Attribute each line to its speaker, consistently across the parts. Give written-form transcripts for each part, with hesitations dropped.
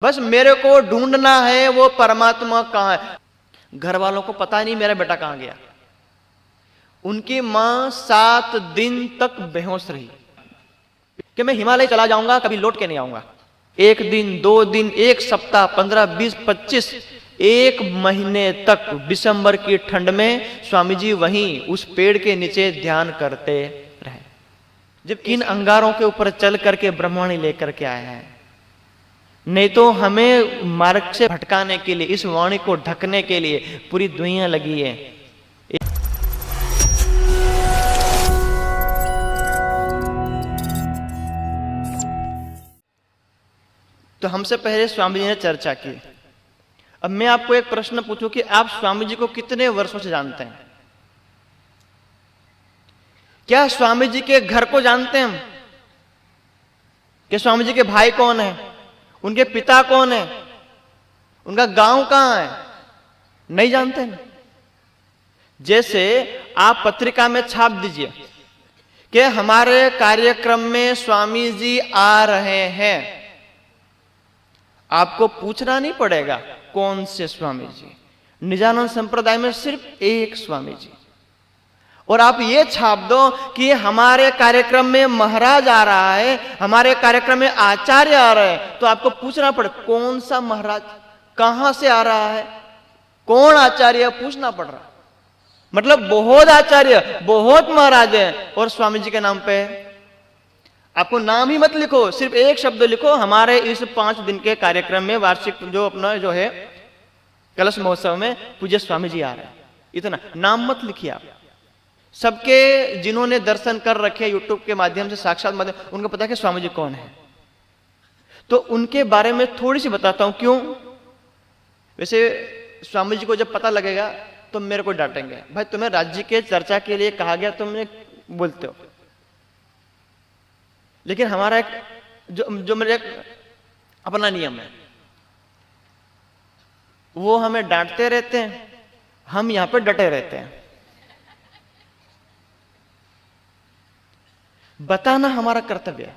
Speaker 1: बस मेरे को ढूंढना है वो परमात्मा कहां है। घर वालों को पता नहीं मेरा बेटा कहां गया। उनकी मां 7 दिन तक बेहोश रही कि मैं हिमालय चला जाऊंगा, कभी लौट के नहीं आऊंगा। 1 दिन, 2 दिन, 1 सप्ताह, 15, 20, 25, 1 महीने तक दिसंबर की ठंड में स्वामी जी वहीं उस पेड़ के नीचे ध्यान करते रहे। जब इन अंगारों के ऊपर चल करके ब्रह्मवाणी लेकर के आए हैं, नहीं तो हमें मार्ग से भटकाने के लिए, इस वाणी को ढकने के लिए पूरी दुनिया लगी है। तो हमसे पहले स्वामी जी ने चर्चा की। अब मैं आपको एक प्रश्न पूछूं कि आप स्वामी जी को कितने वर्षों से जानते हैं? क्या स्वामी जी के घर को जानते हैं हम? कि स्वामी जी के भाई कौन है, उनके पिता कौन है, उनका गांव कहां है? नहीं जानते ना। जैसे आप पत्रिका में छाप दीजिए कि हमारे कार्यक्रम में स्वामी जी आ रहे हैं, आपको पूछना नहीं पड़ेगा कौन से स्वामी जी। निजानंद संप्रदाय में सिर्फ एक स्वामी जी। और आप ये छाप दो कि हमारे कार्यक्रम में महाराज आ रहा है, हमारे कार्यक्रम में आचार्य आ रहे हैं, तो आपको पूछना पड़े कौन सा महाराज, कहां से आ रहा है, कौन आचार्य, पूछना पड़ रहा। मतलब बहुत आचार्य, बहुत महाराज है, और स्वामी जी के नाम पे आपको नाम ही मत लिखो, सिर्फ एक शब्द लिखो, हमारे इस 5 दिन के कार्यक्रम में, वार्षिक जो अपना जो है कलश महोत्सव में पूज्य स्वामी जी आ रहे हैं, इतना नाम मत लिखिए आप। सबके जिन्होंने दर्शन कर रखे यूट्यूब के माध्यम से, साक्षात माध्यम, उनको पता है कि स्वामी जी कौन है। तो उनके बारे में थोड़ी सी बताता हूं। क्यों? वैसे स्वामी जी को जब पता लगेगा तो मेरे को डांटेंगे, भाई तुम्हें राज्य के चर्चा के लिए कहा गया, तुमने बोलते हो। लेकिन हमारा एक जो मेरे एक अपना नियम है, वो हमें डांटते रहते हैं, हम यहां पे डटे रहते हैं। बताना हमारा कर्तव्य है।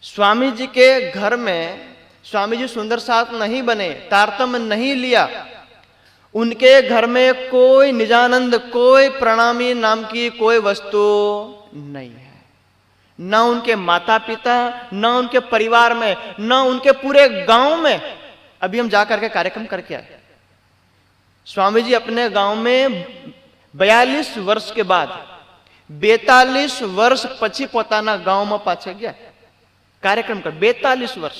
Speaker 1: स्वामी जी के घर में स्वामी जी सुंदर साथ नहीं बने, तारतम्य नहीं लिया। उनके घर में कोई निजानंद, कोई प्रणामी नाम की कोई वस्तु नहीं है। ना उनके माता पिता, ना उनके परिवार में, ना उनके पूरे गांव में। अभी हम जाकर के कार्यक्रम करके आए। स्वामी जी अपने गांव में 42 वर्ष के बाद 42 वर्ष પછી પોતાના ગામમાં પાછા ગયા कार्यक्रम कर। 42 वर्ष,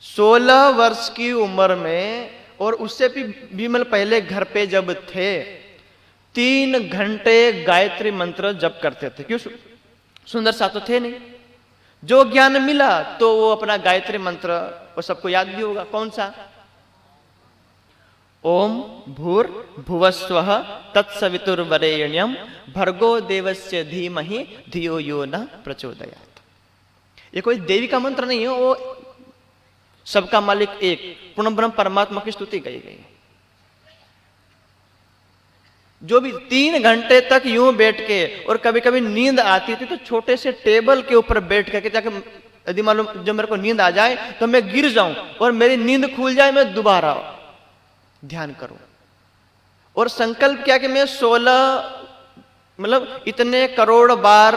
Speaker 1: 16 वर्ष की उम्र में, और उससे भी मतलब पहले घर पे जब थे 3 घंटे गायत्री मंत्र जप करते थे। क्यों? सुंदर सा तो थे नहीं। जो ज्ञान मिला तो वो अपना गायत्री मंत्र, वो सबको याद भी होगा, कौन सा? ओम भूर्भुवस्वः तत्सवितुर्वरेण्यं भर्गो देवस्य धीमहि धियो यो न प्रचोदयात्। ये कोई देवी का मंत्र नहीं है, वो सबका मालिक एक पूर्ण ब्रह्म परमात्मा की स्तुति कही गई। जो भी 3 घंटे तक यूं बैठ के, और कभी कभी नींद आती थी तो छोटे से टेबल के ऊपर बैठ करके, ताकि यदि मालूम जब मेरे को नींद आ जाए तो मैं गिर जाऊं और मेरी नींद खुल जाए, मैं दोबारा ध्यान करूं। और संकल्प किया कि मैं 16 मतलब इतने करोड़ बार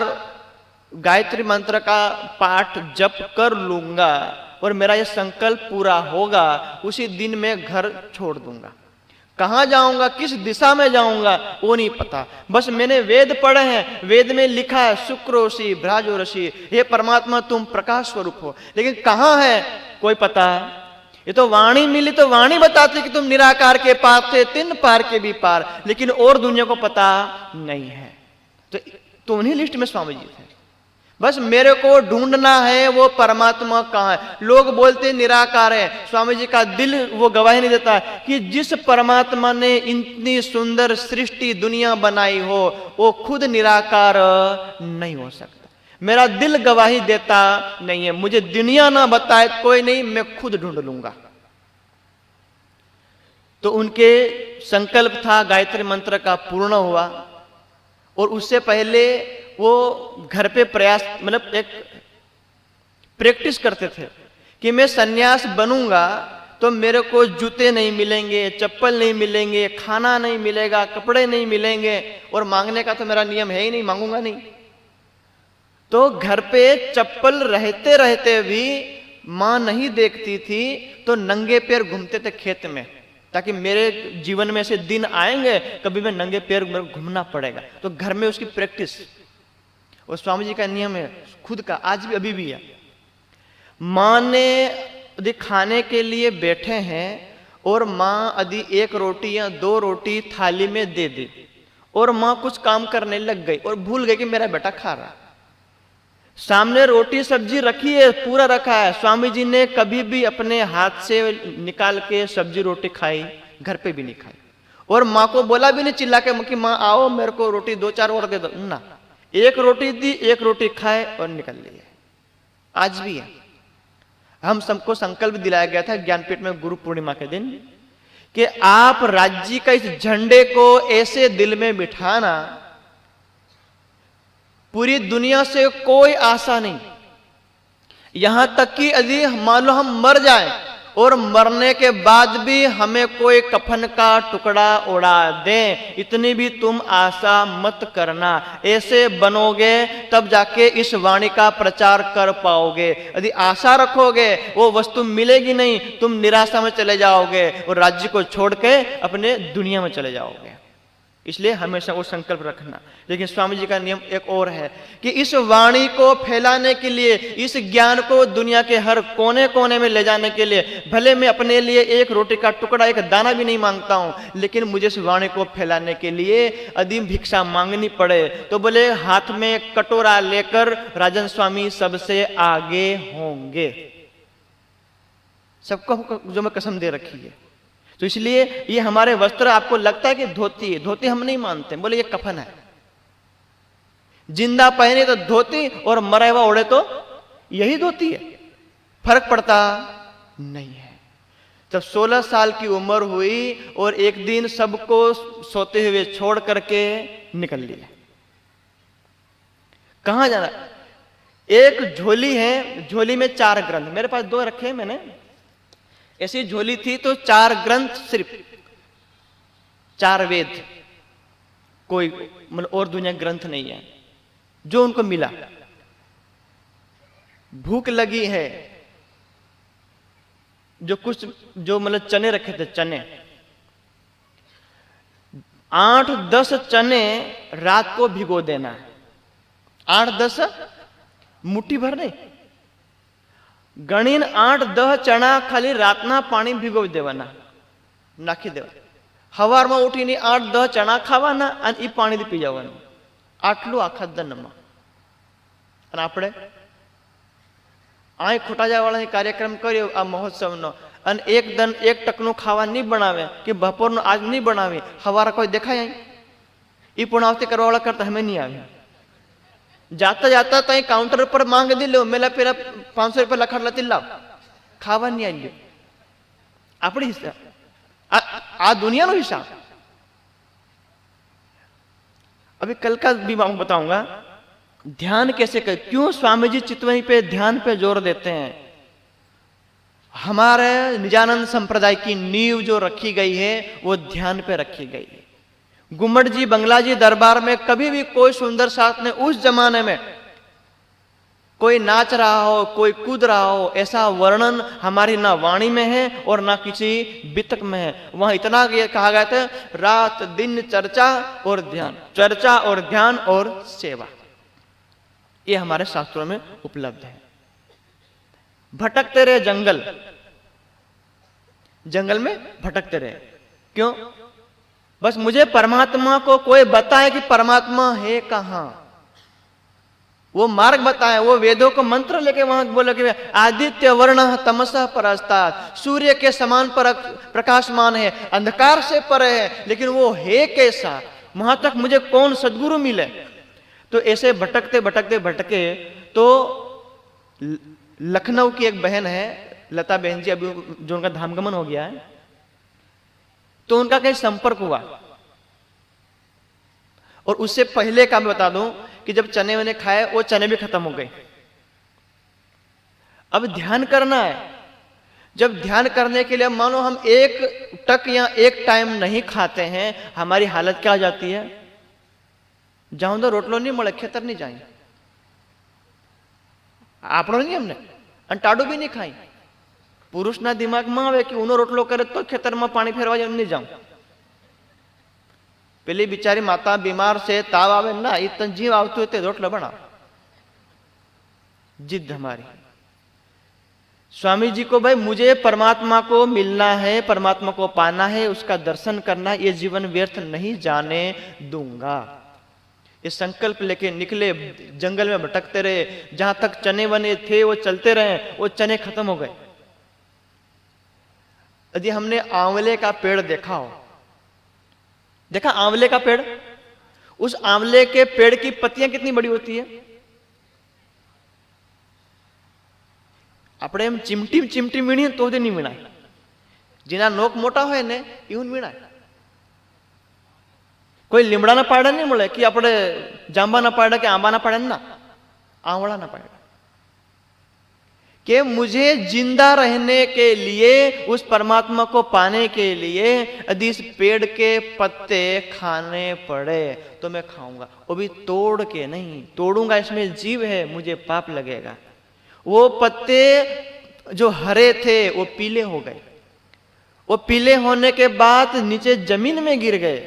Speaker 1: गायत्री मंत्र का पाठ जप कर लूंगा, और मेरा यह संकल्प पूरा होगा, उसी दिन मैं घर छोड़ दूंगा। कहां जाऊंगा, किस दिशा में जाऊंगा, वो नहीं पता। बस मैंने वेद पढ़े हैं, वेद में लिखा है शुक्रोषि भ्राजो ऋषि, हे परमात्मा तुम प्रकाश स्वरूप हो, लेकिन कहां है कोई पता। ये तो वाणी मिली तो वाणी बताती कि तुम निराकार के पार थे, 3 पार के भी पार, लेकिन और दुनिया को पता नहीं है। तो उन्हीं लिस्ट में स्वामी जी थे। बस मेरे को ढूंढना है वो परमात्मा कहां है। लोग बोलते निराकार है, स्वामी जी का दिल वो गवाही नहीं देता कि जिस परमात्मा ने इतनी सुंदर सृष्टि दुनिया बनाई हो, वो खुद निराकार नहीं हो सकता। मेरा दिल गवाही देता नहीं है। मुझे दुनिया ना बताए कोई नहीं, मैं खुद ढूंढ लूंगा। तो उनके संकल्प था, गायत्री मंत्र का पूर्ण हुआ। और उससे पहले वो घर पे प्रयास, मतलब एक प्रैक्टिस करते थे कि मैं सन्यास बनूंगा तो मेरे को जूते नहीं मिलेंगे, चप्पल नहीं मिलेंगे, खाना नहीं मिलेगा, कपड़े नहीं मिलेंगे, और मांगने का तो मेरा नियम है ही नहीं, मांगूंगा नहीं। तो घर पे चप्पल रहते रहते भी मां नहीं देखती थी तो नंगे पैर घूमते थे खेत में, ताकि मेरे जीवन में ऐसे दिन आएंगे कभी मैं नंगे पैर घूमना पड़ेगा। तो घर में उसकी प्रैक्टिस, और स्वामी जी का नियम है खुद का, आज भी अभी भी है। मां ने यदि खाने के लिए बैठे हैं और मां यदि 1 रोटी या 2 रोटी थाली में दे दी और मां कुछ काम करने लग गई और भूल गई कि मेरा बेटा खा रहा, सामने रोटी सब्जी रखी है, पूरा रखा है, स्वामी जी ने कभी भी अपने हाथ से निकाल के सब्जी रोटी खाई, घर पे भी नहीं खाई, और मां को बोला भी नहीं चिल्ला के कि मां आओ मेरे को रोटी 2-4 और दे दो ना, 1 रोटी दी, 1 रोटी खाए और निकल लिए। आज भी है। हम सबको संकल्प दिलाया गया था ज्ञानपीठ में गुरु पूर्णिमा के दिन कि आप राज्य का इस झंडे को ऐसे दिल में बिठाना, पूरी दुनिया से कोई आशा नहीं, यहां तक कि यदि मान लो हम मर जाएं और मरने के बाद भी हमें कोई कफन का टुकड़ा उड़ा दे, इतनी भी तुम आशा मत करना। ऐसे बनोगे तब जाके इस वाणी का प्रचार कर पाओगे। यदि आशा रखोगे वो वस्तु मिलेगी नहीं, तुम निराशा में चले जाओगे और राज्य को छोड़ के अपने दुनिया में चले जाओगे। इसलिए हमेशा वो संकल्प रखना। लेकिन स्वामी जी का नियम एक और है कि इस वाणी को फैलाने के लिए, इस ज्ञान को दुनिया के हर कोने कोने में ले जाने के लिए, भले मैं अपने लिए 1 रोटी का टुकड़ा, 1 दाना भी नहीं मांगता हूं, लेकिन मुझे इस वाणी को फैलाने के लिए यदि भिक्षा मांगनी पड़े तो बोले हाथ में कटोरा लेकर राजन स्वामी सबसे आगे होंगे। सबको जो मैं कसम दे रखी है। तो इसलिए ये हमारे वस्त्र, आपको लगता है कि धोती है, धोती हम नहीं मानते, बोले ये कफन है। जिंदा पहने तो धोती और मरा हुआ ओढ़े तो यही धोती है, फर्क पड़ता नहीं है। जब 16 साल की उम्र हुई और एक दिन सबको सोते हुए छोड़ करके निकल लिया। कहां जाना? एक झोली है, झोली में 4 ग्रंथ, मेरे पास 2 रखे हैं मैंने, ऐसी झोली थी तो 4 ग्रंथ, सिर्फ 4 वेद, कोई मतलब और दुनिया ग्रंथ नहीं है, जो उनको मिला। भूख लगी है, जो कुछ जो मतलब चने रखे थे, चने 8-10 चने रात को भिगो देना है। 8-10 मुट्ठी भर नहीं, गणिन 8-10 चना खाली रातना पानी भिगो देवाना, नाखी देवा, हवार में उठीने 8-10 चना खावाना અને એ પાણીથી પી જવાનું, આટલું આખા દનમાં। અને આપણે આ ખોટાજાવાળાની કાર્યક્રમ કર્યો આ મહોત્સવનો, અને એક દન 1 ટકનું ખાવા નહીં બનાવે કે બપોરનું આજ નહીં બનાવી, હવારે કોઈ દેખાય એ પુણાવતી કરવાવાળા કરતા અમે નહીં આવ્યા। जाता जाता तई काउंटर पर मांग दी लो, मेला पेला 500 रुपया लखड़ लती लाव, खावा नहीं आई अपनी हिसाब, आ दुनिया नो हिसाब। अभी कल का भी मैं बताऊंगा ध्यान कैसे कर, क्यों स्वामी जी चितवनी पे ध्यान पे जोर देते हैं। हमारे निजानंद संप्रदाय की नींव जो रखी गई है वो ध्यान पे रखी गई है। गुम्मट जी बंगला जी दरबार में कभी भी कोई सुंदर साथ ने, उस जमाने में कोई नाच रहा हो, कोई कूद रहा हो, ऐसा वर्णन हमारी ना वाणी में है और ना किसी बितक में है। वहां इतना कहा गया था, रात दिन चर्चा और ध्यान, चर्चा और ध्यान और सेवा, ये हमारे शास्त्रों में उपलब्ध है। भटकते रहे जंगल, जंगल में भटकते रहे, क्यों? बस मुझे परमात्मा को कोई बताए कि परमात्मा है कहां, वो मार्ग बताए, वो वेदों को मंत्र लेके वहां बोले कि आदित्य वर्ण तमसा परस्तात्, सूर्य के समान पर प्रकाशमान है, अंधकार से परे है, लेकिन वो है कैसा, वहां तक मुझे कौन सदगुरु मिले। तो ऐसे भटकते भटकते भटके तो लखनऊ की एक बहन है लता बहन जी, अभी जो उनका धामगमन हो गया है, तो उनका कहीं संपर्क हुआ। और उससे पहले का मैं बता दूं कि जब चने वने खाए वो चने भी खत्म हो गए। अब ध्यान करना है। जब ध्यान करने के लिए मानो हम एक टक या एक टाइम नहीं खाते हैं, हमारी हालत क्या हो जाती है? जाऊं तो रोटलो नहीं મળે, ખેતર नहीं जाए, આપણો नहीं, हमने अंटाडू भी नहीं खाई। पुरुषना दिमागમાં આવે કે ઉનો રોટલો કરે તો ખેતરમાં પાણી ફેરવા જાય, नहीं जाऊं। પેલી બિચારી માતા બીમાર છે, તાવ આવે ના, એ તંજીવ આવતું હોય તે રોટલો બનાવ, जिद हमारी। स्वामी जी को भाई मुझे परमात्मा को मिलना है, परमात्मा को पाना है, उसका दर्शन करना, ये जीवन व्यर्थ नहीं जाने दूंगा। ये संकल्प लेके निकले, जंगल में भटकते रहे, जहां तक चने बने थे वो चलते रहे, वो चने खत्म हो गए। यदि हमने आंवले का पेड़ देखा हो, देखा आंवले का पेड़, उस आंवले के पेड़ की पत्तियां कितनी बड़ी होती है? આપણે એમ ચીમટી ચીમટી વીણીએ તો નહીં વીણાય, જેના નોક મોટા હોય ને એવું વીણાય। કોઈ લીમડાના પાડા નહીં મળે કે આપણે જાંબાના પાડા કે આંબાના પાડા, ના, आंवला पाड़ा। कि मुझे जिंदा रहने के लिए, उस परमात्मा को पाने के लिए यदि इस पेड़ के पत्ते खाने पड़े तो मैं खाऊंगा, वो भी तोड़ के नहीं, तोड़ूंगा इसमें जीव है, मुझे पाप लगेगा। वो पत्ते जो हरे थे वो पीले हो गए, वो पीले होने के बाद नीचे जमीन में गिर गए,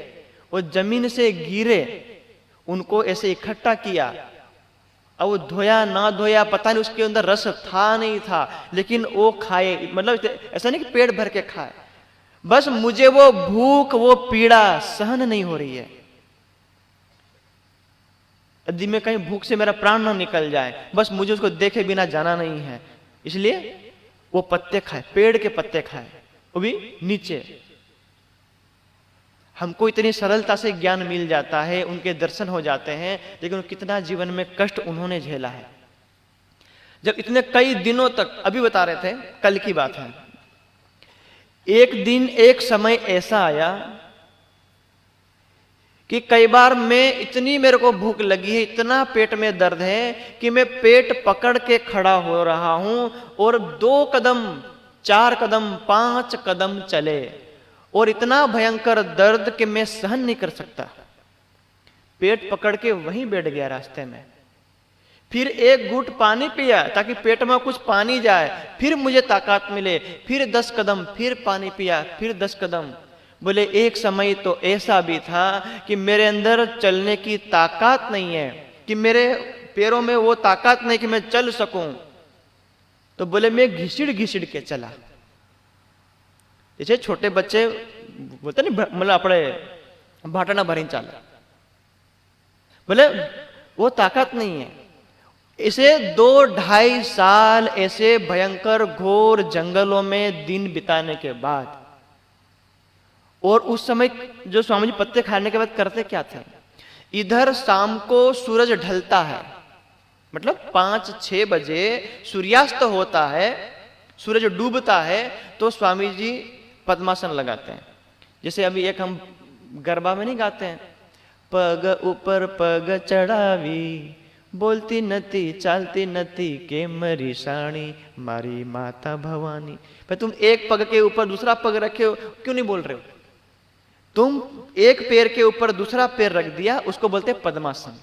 Speaker 1: वो जमीन से गिरे, उनको ऐसे इकट्ठा किया, अब वो धोया ना धोया पता नहीं, उसके अंदर रस था नहीं था, लेकिन वो खाए, मतलब ऐसा नहीं कि पेट भर के खाए, बस मुझे वो भूख, वो पीड़ा सहन नहीं हो रही है। यदि मैं कहीं भूख से मेरा प्राण ना निकल जाए, बस मुझे उसको देखे बिना जाना नहीं है, इसलिए वो पत्ते खाए, पेड़ के पत्ते खाए, वो भी नीचे। हमको इतनी सरलता से ज्ञान मिल जाता है, उनके दर्शन हो जाते हैं, लेकिन कितना जीवन में कष्ट उन्होंने झेला है। जब इतने कई दिनों तक, अभी बता रहे थे, कल की बात है, एक दिन एक समय ऐसा आया कि कई बार मैं इतनी, मेरे को भूख लगी है, इतना पेट में दर्द है कि मैं पेट पकड़ के खड़ा हो रहा हूं और 2 कदम 4 कदम 5 कदम चले, और इतना भयंकर दर्द कि मैं सहन नहीं कर सकता, पेट पकड़ के वहीं बैठ गया रास्ते में। फिर एक घूंट पानी पिया ताकि पेट में कुछ पानी जाए, फिर मुझे ताकत मिले, फिर 10 कदम, फिर पानी पिया, फिर 10 कदम। बोले एक समय तो ऐसा भी था कि मेरे अंदर चलने की ताकत नहीं है, कि मेरे पैरों में वो ताकत नहीं कि मैं चल सकूं, तो बोले मैं घिसड़ घिसड़ के चला, जैसे छोटे बच्चे बोलते नहीं, मतलब अपने भाटना भरी चाल, बोले वो ताकत नहीं है। इसे 2-2.5 साल ऐसे भयंकर घोर जंगलों में दिन बिताने के बाद, और उस समय जो स्वामी जी पत्ते खाने के बाद करते क्या थे, इधर शाम को सूरज ढलता है, मतलब 5-6 बजे सूर्यास्त होता है, सूरज डूबता है, तो स्वामी जी पद्मासन लगाते हैं। जैसे अभी एक हम गरबा में नहीं गाते हैं, पग ऊपर पग चढ़ावी, बोलती नती चालती नती के मरी साणी, मारी माता भवानी। भाई तुम एक पग के ऊपर दूसरा पग रखे हो, क्यों नहीं बोल रहे हो? तुम एक पैर के ऊपर दूसरा पैर रख दिया, उसको बोलते हैं पद्मासन।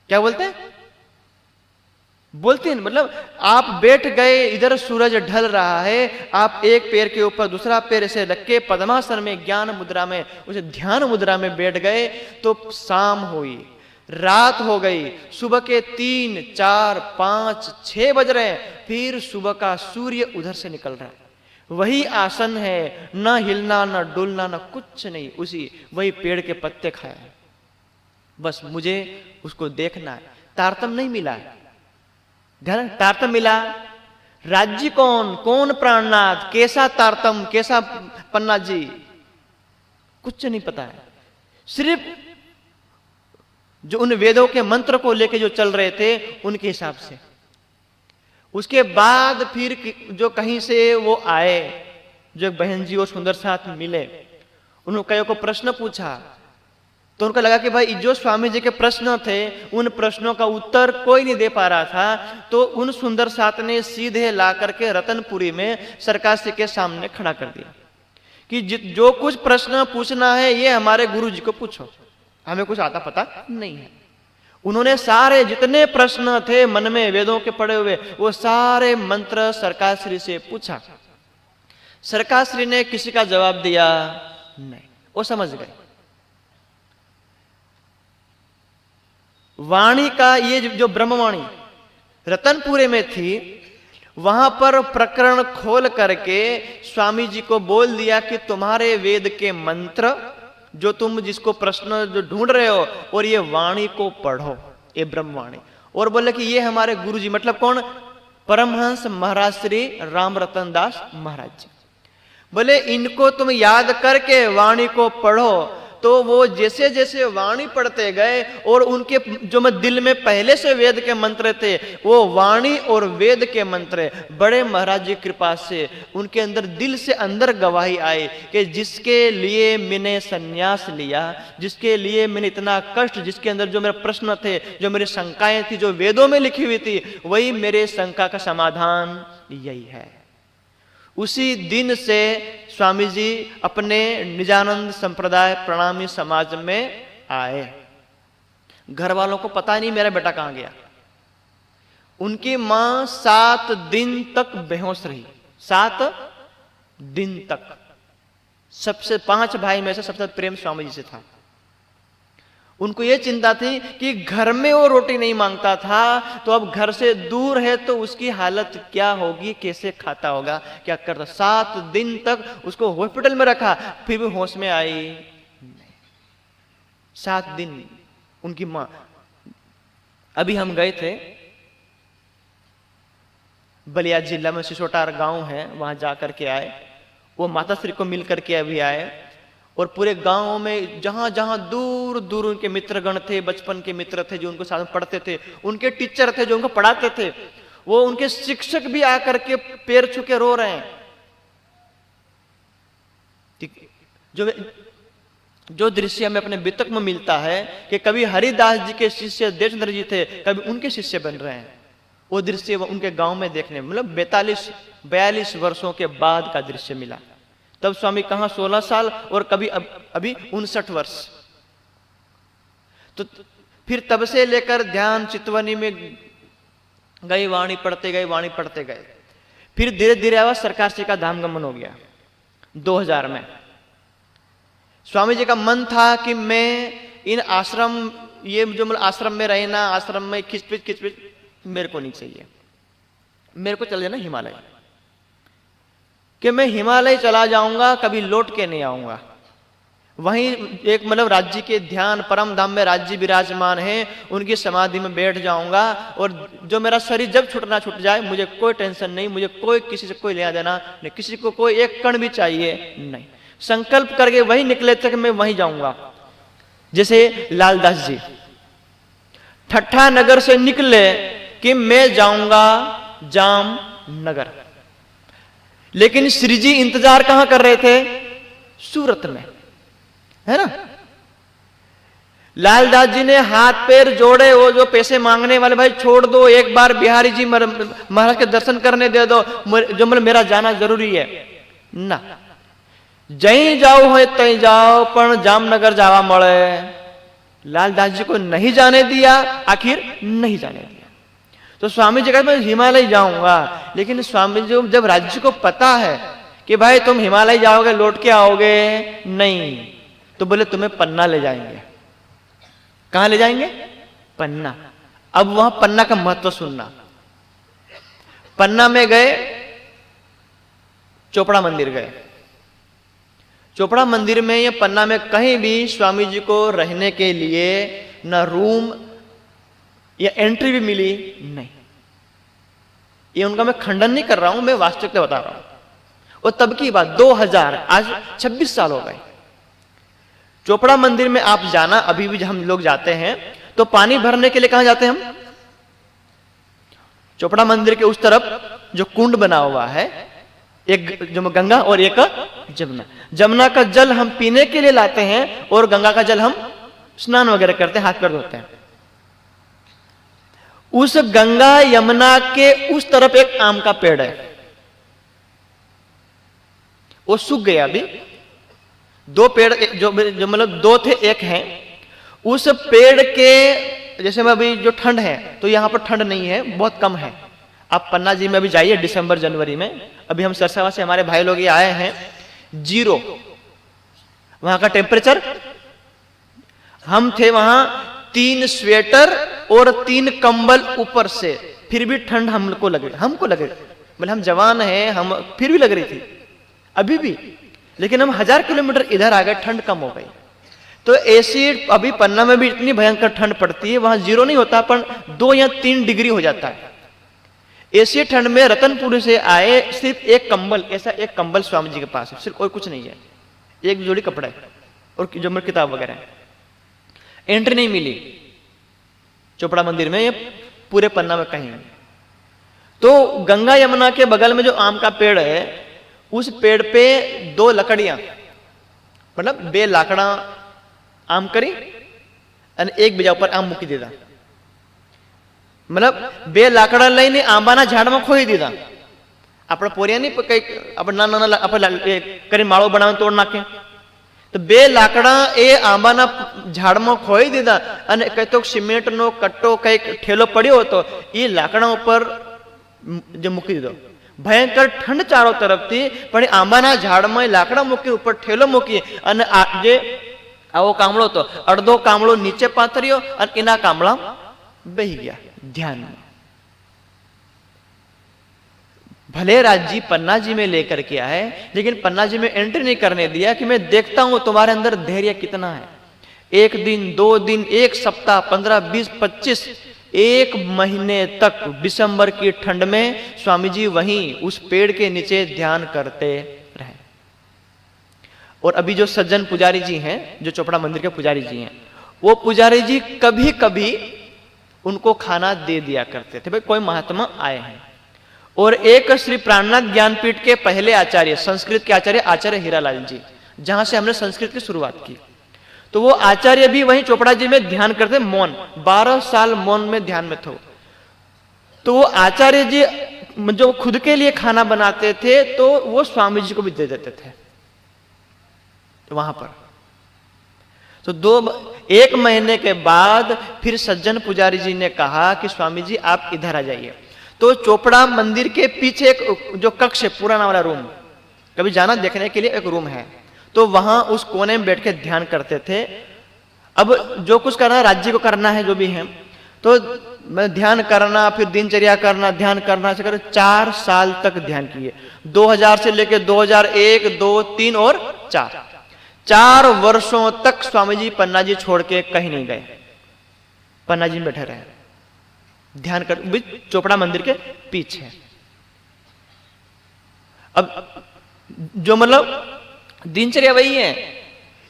Speaker 1: क्या बोलते हैं? बोलते हैं, मतलब आप बैठ गए, इधर सूरज ढल रहा है, आप एक पैर के ऊपर दूसरा पैर ऐसे रख के पद्मासन में, ज्ञान मुद्रा में, उसे ध्यान मुद्रा में बैठ गए, तो शाम हुई, रात हो गई, सुबह के 3, 4, 5, 6 बज रहे हैं, फिर सुबह का सूर्य उधर से निकल रहा है, वही आसन है, न हिलना न डुलना न कुछ नहीं, उसी वही पेड़ के पत्ते खाया, बस मुझे उसको देखना है। तारतम नहीं मिला, तारतम मिला, राज्य कौन, कौन प्राणनाथ, कैसा तारतम, कैसा पन्ना जी, कुछ नहीं पता है। सिर्फ जो उन वेदों के मंत्र को लेके जो चल रहे थे उनके हिसाब से। उसके बाद फिर जो कहीं से वो आए, जो एक बहन जी और सुंदर साथ मिले, उन्होंने कई को प्रश्न पूछा तो उनको लगा कि भाई जो स्वामी जी के प्रश्न थे उन प्रश्नों का उत्तर कोई नहीं दे पा रहा था, तो उन सुंदर साथ ने सीधे ला करके रतनपुरी में सरकार श्री के सामने खड़ा कर दिया कि जो कुछ प्रश्न पूछना है ये हमारे गुरु जी को पूछो, हमें कुछ आता पता नहीं है। उन्होंने सारे जितने प्रश्न थे मन में वेदों के पढ़े हुए वो सारे मंत्र सरकार श्री से पूछा। सरकार श्री ने किसी का जवाब दिया नहीं, वो समझ गए। वाणी का ये जो ब्रह्मवाणी रतनपुरे में थी, वहां पर प्रकरण खोल करके स्वामी जी को बोल दिया कि तुम्हारे वेद के मंत्र जो तुम जिसको प्रश्न जो ढूंढ रहे हो और ये वाणी को पढ़ो, ये ब्रह्मवाणी। और बोले कि ये हमारे गुरु जी मतलब कौन, परमहंस महाराज श्री राम रतन दास महाराज जी। बोले इनको तुम याद करके वाणी को पढ़ो। तो वो जैसे जैसे वाणी पढ़ते गए और उनके जो मैं दिल में पहले से वेद के मंत्र थे वो वाणी और वेद के मंत्र बड़े महाराज जी कृपा से उनके अंदर दिल से अंदर गवाही आई कि जिसके लिए मैंने संन्यास लिया, जिसके लिए मैंने इतना कष्ट, जिसके अंदर जो मेरे प्रश्न थे, जो मेरी शंकाएं थी, जो वेदों में लिखी हुई थी, वही मेरे शंका का समाधान यही है। उसी दिन से स्वामी जी अपने निजानंद संप्रदाय प्रणामी समाज में आए। घर वालों को पता नहीं मेरा बेटा कहां गया। उनकी मां 7 दिन तक बेहोश रही, 7 दिन तक। सबसे 5 भाई में से सबसे प्रेम स्वामी जी से था। उनको यह चिंता थी कि घर में वो रोटी नहीं मांगता था तो अब घर से दूर है तो उसकी हालत क्या होगी, कैसे खाता होगा, क्या करता। 7 दिन तक उसको हॉस्पिटल में रखा, फिर भी होश में आई नहीं। 7 दिन उनकी मां। अभी हम गए थे बलिया जिला में सिसोटार गांव है, वहां जाकर के आए। वो माता श्री को मिल करके अभी आए और पूरे गांव में जहां जहां दूर दूर उनके मित्रगण थे, बचपन के मित्र थे जो उनको साथ में पढ़ते थे, उनके टीचर थे जो उनको पढ़ाते थे, वो उनके शिक्षक भी आकर के पैर छू के रो रहे हैं। जो दृश्य हमें अपने वितक में मिलता है कि कभी हरिदास जी के शिष्य देशचंद्र जी थे, कभी उनके शिष्य बन रहे हैं, वो दृश्य उनके गांव में देखने मतलब 42 वर्षों के बाद का दृश्य मिला। तब स्वामी कहां 16 साल और कभी अभी 59 वर्ष। तो फिर तब से लेकर ध्यान चितवनी में गए, वाणी पढ़ते गए, वाणी पढ़ते गए। फिर धीरे धीरे आवाज सरकार श्री का धाम गमन हो गया 2000 में। स्वामी जी का मन था कि मैं इन आश्रम, ये जो मतलब आश्रम में रहना, आश्रम में खिचपिच मेरे को नहीं चाहिए। मेरे को चले जाना हिमालय, कि मैं हिमालय चला जाऊंगा, कभी लौट के नहीं आऊंगा। वहीं एक मतलब राज्य के ध्यान परम धाम में राज्य विराजमान है, उनकी समाधि में बैठ जाऊंगा और जो मेरा शरीर जब छूटना छूट जाए, मुझे कोई टेंशन नहीं, मुझे कोई किसी से कोई लेना देना नहीं, किसी को कोई एक कण भी चाहिए नहीं। संकल्प करके वही निकले थे कि मैं वहीं जाऊंगा। जैसे लालदास जी ठट्ठा नगर से निकले कि मैं जाऊंगा जामनगर, लेकिन श्री जी इंतजार कहां कर रहे थे, सूरत में, है ना। लालदास जी ने हाथ पैर जोड़े, वो जो पैसे मांगने वाले, भाई छोड़ दो, एक बार बिहारी जी महाराज के दर्शन करने दे दो, जो मतलब मेरा जाना जरूरी है ना। जहीं जाओ है तहीं जाओ, पर जामनगर जावा मळे। लालदास जी को नहीं जाने दिया, आखिर नहीं जाने दिया। तो स्वामी जी कहते मैं हिमालय जाऊंगा, लेकिन स्वामी जी जब राज्य को पता है कि भाई तुम हिमालय जाओगे लौट के आओगे नहीं, तो बोले तुम्हें पन्ना ले जाएंगे। कहां ले जाएंगे, पन्ना। अब वहां पन्ना का महत्व सुनना। पन्ना में गए, चोपड़ा मंदिर गए। चोपड़ा मंदिर में या पन्ना में कहीं भी स्वामी जी को रहने के लिए न रूम या एंट्री भी मिली नहीं। ये उनका मैं खंडन नहीं कर रहा हूं, मैं वास्तविकता बता रहा हूं। और तब की बात 2000, आज 26 साल हो गए। चोपड़ा मंदिर में आप जाना, अभी भी हम लोग जाते हैं तो पानी भरने के लिए कहां जाते हैं हम, चोपड़ा मंदिर के उस तरफ जो कुंड बना हुआ है, एक जो गंगा और एक जमुना। जमुना का जल हम पीने के लिए लाते हैं और गंगा का जल हम स्नान वगैरह करते हैं, हाथ पैर धोते हैं। उस गंगा यमुना के उस तरफ एक आम का पेड़ है, वो सूख गया। अभी दो पेड़ जो मतलब दो थे, एक है। उस पेड़ के जैसे में अभी जो ठंड है, तो यहां पर ठंड नहीं है, बहुत कम है। आप पन्ना जी में अभी जाइए दिसंबर जनवरी में। अभी हम सरसावा से हमारे भाई लोग ये आए हैं, 0 वहां का टेम्परेचर। हम थे वहां 3 स्वेटर और 3 कंबल ऊपर से, फिर भी ठंड हमको लगे मतलब हम जवान हैं, हम फिर भी लग रही थी अभी भी। लेकिन हम 1000 किलोमीटर इधर आ गए, ठंड कम हो गई। तो ऐसी अभी पन्ना में भी इतनी भयंकर ठंड पड़ती है, वहां 0 नहीं होता, पर 2 या 3 डिग्री हो जाता है। ऐसी ठंड में रतनपुर से आए, सिर्फ एक कंबल, ऐसा एक कंबल स्वामी जी के पास है, सिर्फ और कुछ नहीं है, एक जोड़ी कपड़ा है और जो मेरी किताब वगैरह है। एंट्री नहीं मिली चोपड़ा मंदिर में, ये पूरे पन्ना में कहीं। तो गंगा यमुना के बगल में जो आम का पेड़ है, उस पेड़ पे 2 लकड़ियां, मतलब 2 लाकड़ा आम करी और एक बीजा ऊपर आम मूकी दीदा। मतलब 2 लाकड़ा लईने आंबाना झाड़માં ખોઈ દીધા। આપણે પોરિયાની કઈક આપણે નાના આપણે કરી માળો બનાવીને તોડ નાખે, તો 2 લાકડા એ આંબાના ઝાડમાં ખોઈ દીધા અને કઈ તો સિમેન્ટનો કટ્ટો કઈક ઠેલો પડ્યો હતો, એ લાકડા ઉપર જે મૂકી દીધો। ભયંકર ઠંડ ચારો તરફથી, પણ એ આંબાના ઝાડમાં લાકડા મૂકી ઉપર ઠેલો મૂકી અને જે આવો કામળો હતો, અડધો કામળો નીચે પાથર્યો અને એના કામળા બેહી ગયા ध्यान में। भले राज्य पन्ना जी में लेकर के आए, लेकिन पन्ना जी में एंट्री नहीं करने दिया कि मैं देखता हूं तुम्हारे अंदर धैर्य कितना है। 1 दिन 2 दिन 1 सप्ताह 15 20 25 1 महीने तक दिसंबर की ठंड में स्वामी जी वहीं उस पेड़ के नीचे ध्यान करते रहे। और अभी जो सज्जन पुजारी जी हैं, जो चोपड़ा मंदिर के पुजारी जी हैं, वो पुजारी जी कभी कभी उनको खाना दे दिया करते थे, भाई कोई महात्मा आए हैं। और एक श्री प्राणनाथ ज्ञानपीठ के पहले आचार्य, संस्कृत के आचार्य, आचार्य हीरालाल जी, जहां से हमने संस्कृत की शुरुआत की, तो वो आचार्य भी वहीं चोपड़ा जी में ध्यान करते, मौन 12 साल मौन में ध्यान में थे। तो वो आचार्य जी जो खुद के लिए खाना बनाते थे, तो वो स्वामी जी को भी दे देते थे। तो वहां पर तो 1 महीने के बाद फिर सज्जन पुजारी जी ने कहा कि स्वामी जी आप इधर आ जाइए। तो चोपड़ा मंदिर के पीछे एक जो कक्ष है, पुराना वाला रूम, कभी जाना देखने के लिए एक रूम है, तो वहां उस कोने में बैठ के ध्यान करते थे। अब जो कुछ करना राज्य को करना है, जो भी है, तो मैं ध्यान करना, फिर दिनचर्या करना, ध्यान करना से कर 4 साल तक ध्यान किए। 2000 से लेकर 2001 2 3 और 4 वर्षों तक स्वामी जी पन्ना जी छोड़ के कहीं नहीं गए, पन्ना जी में बैठे रहे ध्यान कर, चोपड़ा मंदिर के पीछे। अब जो मतलब दिनचर्या वही है,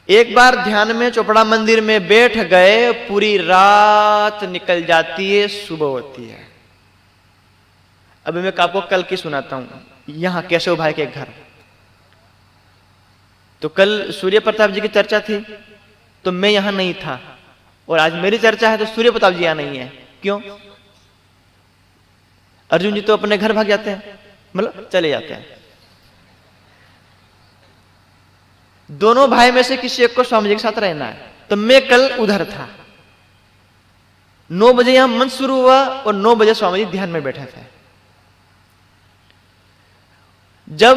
Speaker 1: एक बार ध्यान में चोपड़ा मंदिर में बैठ गए, पूरी रात निकल जाती है, सुबह होती है। अभी मैं आपको कल की सुनाता हूं, यहां केशव भाई के घर। तो कल सूर्य प्रताप जी की चर्चा थी, तो मैं यहां नहीं था, और आज मेरी चर्चा है तो सूर्य प्रताप जी यहां नहीं है। क्यों? अर्जुन जी तो अपने घर भाग जाते हैं, मतलब चले जाते हैं। दोनों भाई में से किसी एक को स्वामी जी के साथ रहना है, तो मैं कल उधर था। 9 बजे यहां मंच शुरू हुआ और 9 बजे स्वामी जी ध्यान में बैठे थे। जब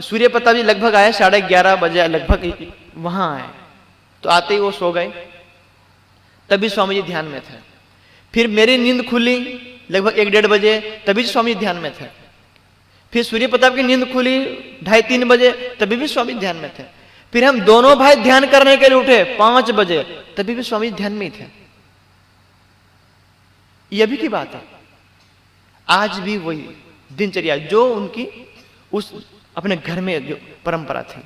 Speaker 1: सूर्य प्रताप जी लगभग आए 11:30 बजे लगभग वहां आए, तो आते ही वो सो गए, तभी स्वामी जी ध्यान में थे। फिर मेरी नींद खुली लगभग 1-1:30 बजे, तभी स्वामी जी ध्यान में थे। फिर सूर्य प्रताप की नींद खुली 2:30-3 बजे, तभी भी स्वामी ध्यान में थे। फिर हम दोनों भाई ध्यान करने के लिए उठे 5 बजे, तभी भी स्वामी ध्यान में ही थे। ये भी की बात है, आज भी वही दिनचर्या जो उनकी उस अपने घर में जो परंपरा थी,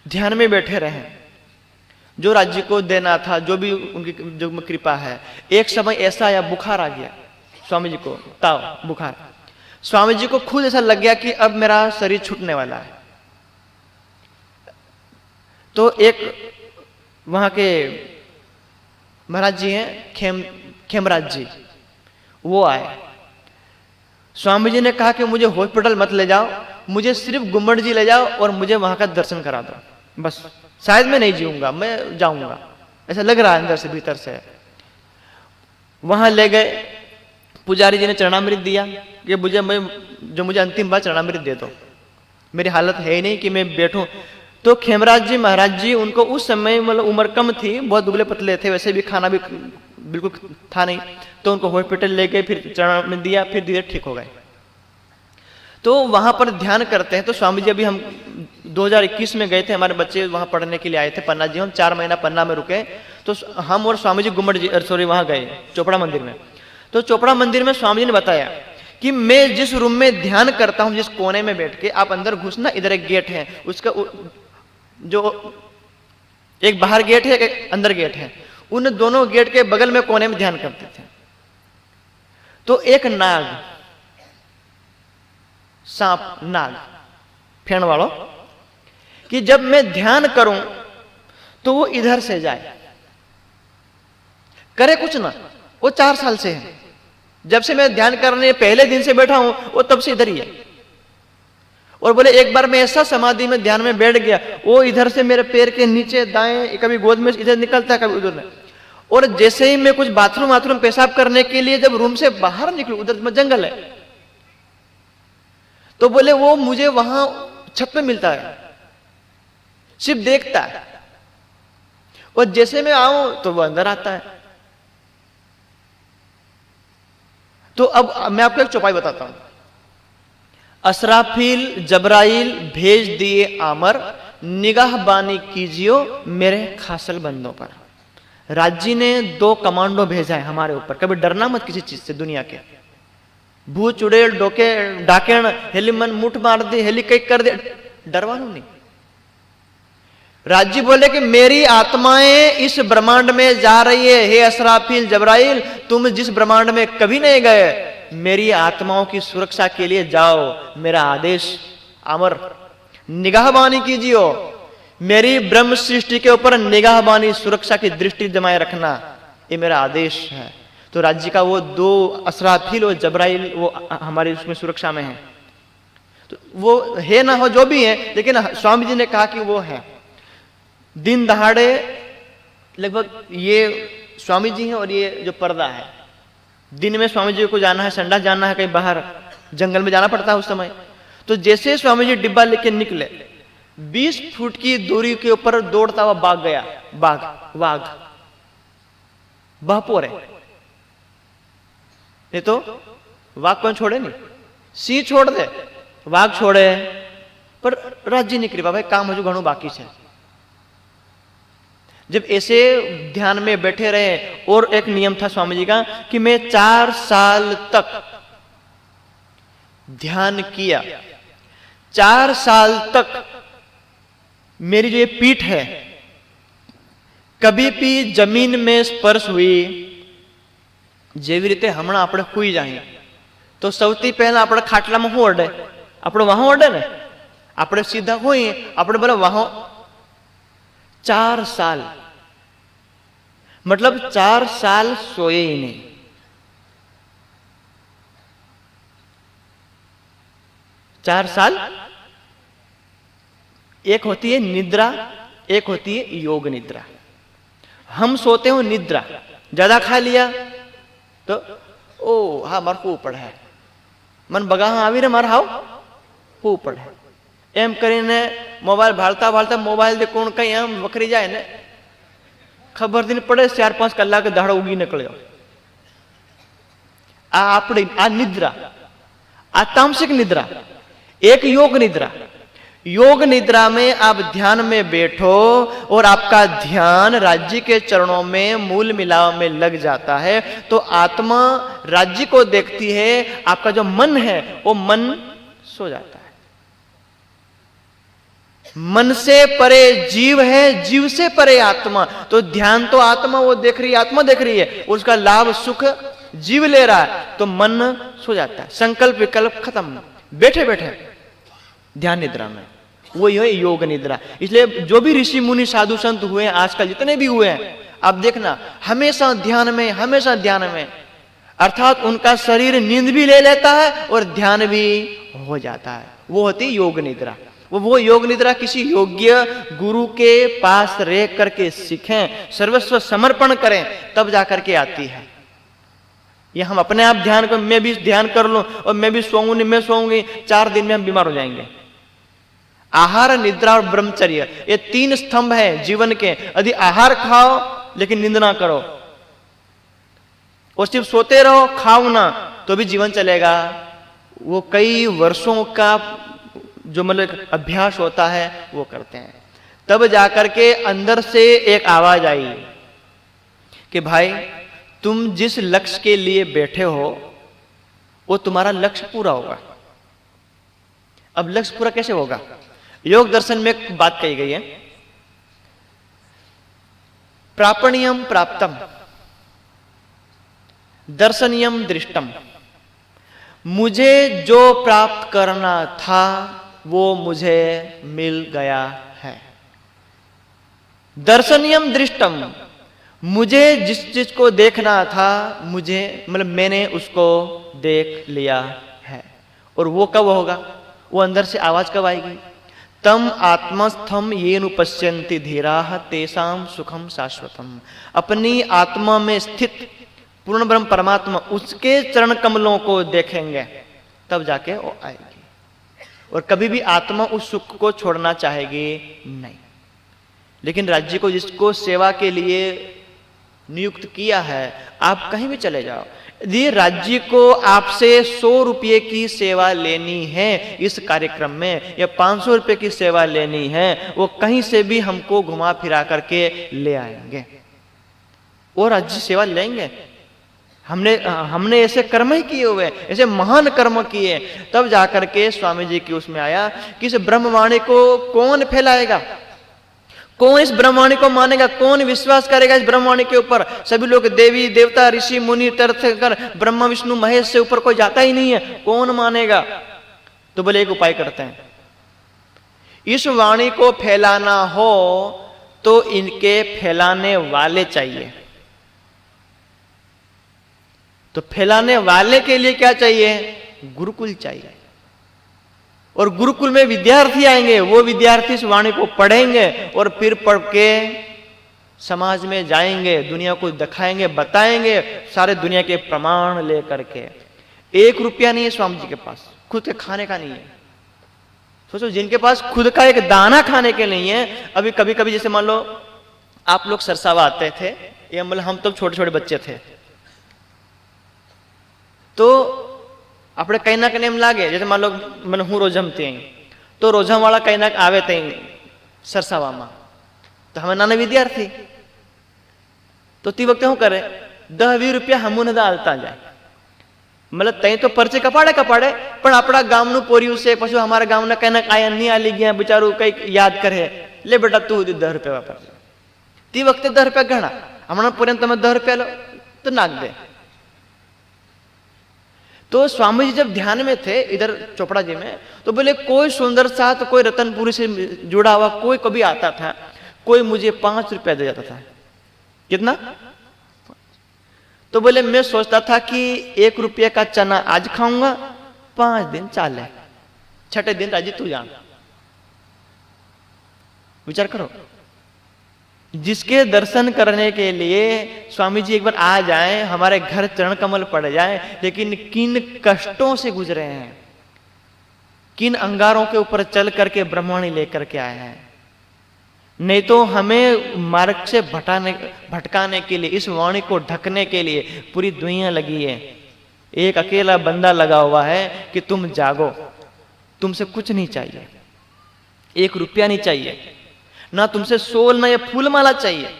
Speaker 1: ध्यान में बैठे रहे। जो राज्य को देना था, जो भी उनकी जो कृपा है। एक समय ऐसा आया, बुखार आ गया स्वामी जी को, ताव बुखार। स्वामी जी को खुद ऐसा लग गया कि अब मेरा शरीर छूटने वाला है। तो एक वहां के महाराज जी हैं खेमराज जी, वो आए। स्वामी जी ने कहा कि मुझे हॉस्पिटल मत ले जाओ, मुझे सिर्फ गुम्बद जी ले जाओ और मुझे वहां का दर्शन करा दो, बस शायद मैं नहीं जीऊंगा, मैं जाऊंगा, ऐसा लग रहा है अंदर से भीतर से। वहां ले गए, पुजारी जी ने चरणामृत दिया कि मुझे अंतिम बार चरणामृत दे दो, मेरी हालत है ही नहीं कि मैं बैठूं। तो खेमराज जी महाराज जी, उनको उस समय मतलब उम्र कम थी, बहुत दुबले पतले थे, वैसे भी खाना भी बिल्कुल था नहीं, तो उनको हॉस्पिटल ले गए, फिर चरणामृत दिया, फिर धीरे ठीक हो गए। तो वहां पर ध्यान करते हैं। तो स्वामी जी, अभी हम 2021 में गए थे, हमारे बच्चे वहां पढ़ने के लिए आए थे पन्ना जी, हम 4 महीना पन्ना में रुके। तो हम और स्वामी जी गुम्बद जी वहां गए चोपड़ा मंदिर में। तो चोपड़ा मंदिर में स्वामी जी ने बताया कि मैं जिस रूम में ध्यान करता हूं, जिस कोने में बैठ के, आप अंदर घुसना, इधर एक गेट है, उसका जो एक बाहर गेट है, एक अंदर गेट है, उन दोनों गेट के बगल में कोने में ध्यान करते थे। तो एक नाग, सांप, नाग, फेण वालों, कि जब मैं ध्यान करूं तो वो इधर से जाए, करे कुछ ना। वो 4 साल से है, जब से मैं ध्यान करने पहले दिन से बैठा हूं, वो तब से इधर ही है। और बोले एक बार मैं ऐसा समाधि में ध्यान में बैठ गया, वो इधर से मेरे पैर के नीचे दाएं, कभी गोद में इधर निकलता है, कभी उधर। और जैसे ही मैं कुछ बाथरूम पेशाब करने के लिए जब रूम से बाहर निकलूं, उधर में जंगल है, तो बोले वो मुझे वहां छत पे मिलता है, सिर्फ देखता है, और जैसे मैं आऊं तो वो अंदर आता है। तो अब मैं आपको एक चौपाई बताता हूं। असराफील जबराइल भेज दिए आमर, निगाहबानी कीजियो मेरे खासल बंदों पर। राजी ने 2 कमांडो भेजा है हमारे ऊपर, कभी डरना मत किसी चीज से दुनिया के। भूत चुड़ैल डोके डाकेण हेली मन मुठ मार दे, हेली कई कर दे, डरवानो नहीं। राजी बोले कि मेरी आत्माएं इस ब्रह्मांड में जा रही है, हे असराफील जबराइल, तुम जिस ब्रह्मांड में कभी नहीं गए, मेरी आत्माओं की सुरक्षा के लिए जाओ, मेरा आदेश अमर। निगाहबानी कीजियो, मेरी ब्रह्म सृष्टि के ऊपर निगाहबानी, सुरक्षा की दृष्टि जमाए रखना, ये मेरा आदेश है। तो राज्य का वो 2 असराफील और जबराइल वो हमारी उसमें सुरक्षा में है। तो वो है ना हो जो भी है, लेकिन स्वामी जी ने कहा कि वो है। दिन दहाड़े लगभग ये स्वामी जी हैं और ये जो पर्दा है, दिन में स्वामी जी को जाना है, संडा जाना है, कहीं बाहर जंगल में जाना पड़ता है उस समय। तो जैसे स्वामी जी डिब्बा लेके निकले, 20 फुट की दूरी के ऊपर दौड़ता हुआ बाघ गया। वाघ बहपोर है, ये तो वाघ कौन छोड़े नहीं, सिंह छोड़ दे, वाघ छोड़े, पर राज्य नहीं कृपा भाई, काम हजू घणु बाकी है। जब ऐसे ध्यान में बैठे रहे, और एक नियम था स्वामी जी का कि मैं 4 साल तक ध्यान किया, 4 साल तक मेरी जो ये पीठ है कभी भी जमीन में स्पर्श हुई, जेवी रीते हमणा આપણે હુઈ જાઈએ તો સૌથી પહેલા આપણે ખાટલામાં શું અડે, આપણે વહાં અડે ને, આપણે સીધા હોઈએ, આપણે બોલે વહાં। 4 साल मतलब 4 साल सोए ही नहीं। 4 साल, एक होती है निद्रा, एक होती है योग निद्रा। हम सोते हो निद्रा, ज्यादा खा लिया तो ओ हाँ मार को पड़ है, मन बगा हाँ आवी रे मार हाव को पड़ है, एम करीने मोबाइल भालता भालता मोबाइल दे कोण कहीं आम वखरी जाए ने खबर दिन पड़े 4-5 कलाक दाड़ो उगी निकल्यो। आ आपड़ी आ निद्रा, आ तामसिक निद्रा। एक योग निद्रा, योग निद्रा में आप ध्यान में बैठो और आपका ध्यान राज्य के चरणों में मूल मिलाव में लग जाता है, तो आत्मा राज्य को देखती है, आपका जो मन है वो मन सो जाता है। मन से परे जीव है, जीव से परे आत्मा। तो ध्यान तो आत्मा वो देख रही है, आत्मा देख रही है, उसका लाभ सुख जीव ले रहा है, तो मन सो जाता है, संकल्प विकल्प खत्म, बैठे बैठे ध्यान निद्रा में। वही है योग निद्रा। इसलिए जो भी ऋषि मुनि साधु संत हुए हैं आजकल, जितने भी हुए हैं, आप देखना हमेशा ध्यान में, हमेशा ध्यान में, अर्थात उनका शरीर नींद भी ले लेता है और ध्यान भी हो जाता है। वो होती योग निद्रा। वो योग निद्रा किसी योग्य गुरु के पास रह करके सीखें, सर्वस्व समर्पण करें, तब जाकर के आती है। ये हम अपने आप ध्यान कर, मैं भी ध्यान कर लूं और मैं भी सोऊंगी, मैं सोऊंगी, 4 दिन में हम बीमार हो जाएंगे। आहार, निद्रा और ब्रह्मचर्य, ये 3 स्तंभ हैं जीवन के। यदि आहार खाओ लेकिन नींद ना करो और सिर्फ सोते रहो, खाओ ना, तो भी जीवन चलेगा। वो कई वर्षों का जो मतलब अभ्यास होता है वो करते हैं, तब जाकर के अंदर से एक आवाज आई कि भाई तुम जिस लक्ष्य के लिए बैठे हो वो तुम्हारा लक्ष्य पूरा होगा। अब लक्ष्य पूरा कैसे होगा? योग दर्शन में एक बात कही गई है, प्रापणीयम प्राप्तम, दर्शनीयम दृष्टम। मुझे जो प्राप्त करना था वो मुझे मिल गया है। दर्शनीयम दृष्टम, मुझे जिस चीज को देखना था, मुझे मतलब मैंने उसको देख लिया है। और वो कब होगा? वो अंदर से आवाज कब आएगी? तम आत्मस्थम येनु पश्यन्ति धीराः तेषां सुखम शाश्वतम। अपनी आत्मा में स्थित पूर्ण ब्रह्म परमात्मा, उसके चरण कमलों को देखेंगे तब जाके वो आएगी। और कभी भी आत्मा उस सुख को छोड़ना चाहेगी नहीं। लेकिन राज्य को जिसको सेवा के लिए नियुक्त किया है, आप कहीं भी चले जाओ, यदि राज्य को आपसे 100 रुपये की सेवा लेनी है इस कार्यक्रम में, या 500 रुपये की सेवा लेनी है, वो कहीं से भी हमको घुमा फिरा करके ले आएंगे और राज्य सेवा लेंगे। हमने ऐसे कर्म ही किए हुए, ऐसे महान कर्म किए, तब जाकर के स्वामी जी की उसमें आया कि इस ब्रह्मवाणी को कौन फैलाएगा, कौन इस ब्रह्मवाणी को मानेगा, कौन विश्वास करेगा इस ब्रह्मवाणी के ऊपर। सभी लोग देवी देवता ऋषि मुनि तीर्थ कर ब्रह्मा विष्णु महेश से ऊपर कोई जाता ही नहीं है, कौन मानेगा? तो बोले एक उपाय करते हैं, इस वाणी को फैलाना हो तो इनके फैलाने वाले चाहिए। तो फैलाने वाले के लिए क्या चाहिए? गुरुकुल चाहिए। और गुरुकुल में विद्यार्थी आएंगे, वो विद्यार्थी इस वाणी को पढ़ेंगे और फिर पढ़ के समाज में जाएंगे, दुनिया को दिखाएंगे, बताएंगे, सारे दुनिया के प्रमाण लेकर के। 1 रुपया नहीं है स्वामी जी के पास, खुद के खाने का नहीं है। सोचो, जिनके पास खुद का एक दाना खाने के नहीं है। अभी कभी कभी जैसे मान लो आप लोग सरसावा आते थे, या मतलब हम तो छोटे छोटे बच्चे थे, तो આપણે કઈ ના કઈ એમ લાગે, જેથી માનો મને હું રોજમતી અહીં, તો રોજમવાળા કઈ ના આવે તઈ સરસાવામાં, તો અમે નાના વિદ્યાર્થી, તો તે વખતે શું કરે, 10-20 રૂપિયા હમુને હાલતા જાય। मतलब तई तो परचे कपाड़े पण अपना गामनु पोर्यु से पछी हमारा गामना कई ना आया नहीं आली गया, बेचारू कई याद करे, ले बेटा तू 10 रुपया वापर। ती वखते 10 रुपया घणा, हमणा पर्यंत तमे 10 रुपया लो तो नाख दे। तो स्वामी जी जब ध्यान में थे इधर चोपड़ा जी में, तो बोले कोई सुंदर सा, तो कोई रतनपुरी से जुड़ा हुआ कोई कभी आता था, कोई मुझे 5 रुपया दे जाता था। कितना? तो बोले मैं सोचता था कि 1 रुपये का चना आज खाऊंगा, 5 दिन चाले, 6ठे दिन राजी तू जान। विचार करो, जिसके दर्शन करने के लिए स्वामी जी एक बार आ जाएं, हमारे घर चरण कमल पड़ जाए, लेकिन किन कष्टों से गुजरे हैं, किन अंगारों के ऊपर चल करके ब्रह्मवाणी लेकर के आए हैं। नहीं तो हमें मार्ग से भटकाने के लिए, इस वाणी को ढकने के लिए पूरी दुनिया लगी है। एक अकेला बंदा लगा हुआ है कि तुम जागो, तुमसे कुछ नहीं चाहिए, 1 रुपया नहीं चाहिए, ना तुमसे सोल, ना ये फूल माला चाहिए,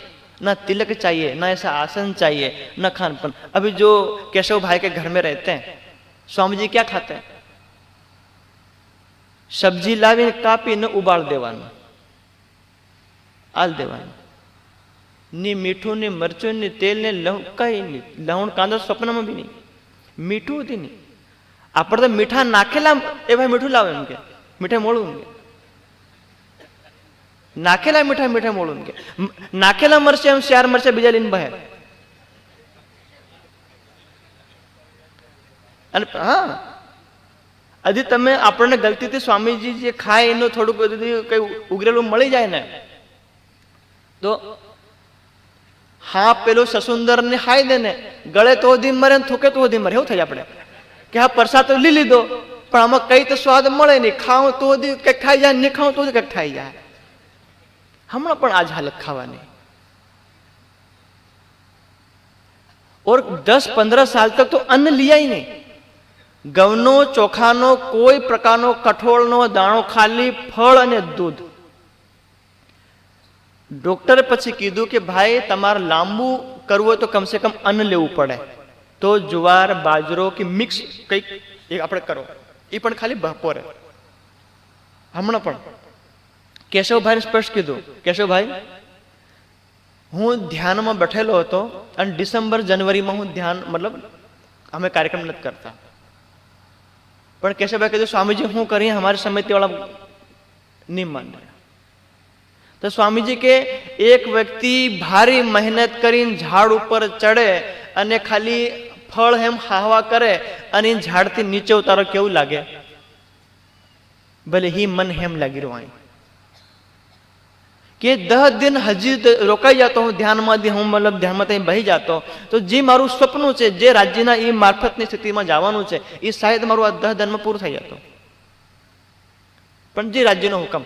Speaker 1: ना तिलक चाहिए, ना ऐसा आसन चाहिए, ना खानपान। अभी जो केशव भाई के घर में रहते हैं, स्वामी जी क्या खाते हैं? सब्जी लावी कापी ने उबाल देवानु, आल देवानु, नी मीठू ने मरचू ने तेल ने कई नहीं, लवण कांदा स्वप्न में भी नहीं, मीठू थी नहीं। आप तो मीठा नाखेला, ए भाई मीठू लावे उनके, मीठे मोड़ू उनके, નાખેલા મીઠા મીઠા મોડું કે નાખેલા મરશે એમ 4 મરશે બીજા લઈને બહે. અને હા, હજી તમે આપણને ગલતીથી સ્વામીજી જે ખાય એનું થોડુંક બધું કઈ ઉગરેલું મળી જાય ને તો હા પેલું સસુંદર ને ખાઈ દે ને ગળે તો દી મરે ને થૂકે તો દી મરે. એવું થાય આપણે કે હા પ્રસાદ તો લઈ લીધો પણ આમાં કઈ તો સ્વાદ મળે નહીં. ખાવું તો દી કઈક ખાઈ જાય, નહીં ખાવું તો દી કઈક ખાઈ જાય. હમણાં પણ આજ હાલત ખાવાની. और 10-15 साल तक तो अन्न लिया ही नहीं. ઘઉંનો ચોખાનો કોઈ પ્રકારનો કઠોળનો દાણો, ખાલી ફળ અને દૂધ. ડોક્ટરે પછી કીધું કે ભાઈ તમારે લાંબુ કરવું હોય તો કમસે કમ અન્ન લેવું પડે. તો જુવાર, બાજરો કે મિક્સ કંઈક આપણે કરો, એ પણ ખાલી બપોરે. હમણાં પણ કેશવભાઈને સ્પષ્ટ કીધું, કેશવભાઈ હું ધ્યાનમાં બેઠેલો હતો અને ડિસેમ્બર જાન્યુઆરીમાં હું ધ્યાન મતલબ અમે કાર્યક્રમ નથી કરતા. પણ કેશવભાઈ કીધું સ્વામીજી હું કરીએ, અમારી સમિતિ વાળા નહીં માને. તો સ્વામીજી કે એક વ્યક્તિ ભારી મહેનત કરીને ઝાડ ઉપર ચડે અને ખાલી ફળ હેમ હાવા કરે અને ઝાડથી નીચે ઉતારો કેવું લાગે? ભલે હી મન હેમ લાગી રહ્યું કે 10 दिन હજી રોકાઈ જતો હું ધ્યાનમાંથી, હું મતલબ ધ્યાનમાં બહી જતો તો જે મારું સપનું છે, જે રાજ્યના એ મારફતની સ્થિતિમાં જવાનું છે, એ શાયદ મારું આ 10 દિનમાં પૂરું થઈ જતો. પણ જે રાજ્યનો હુકમ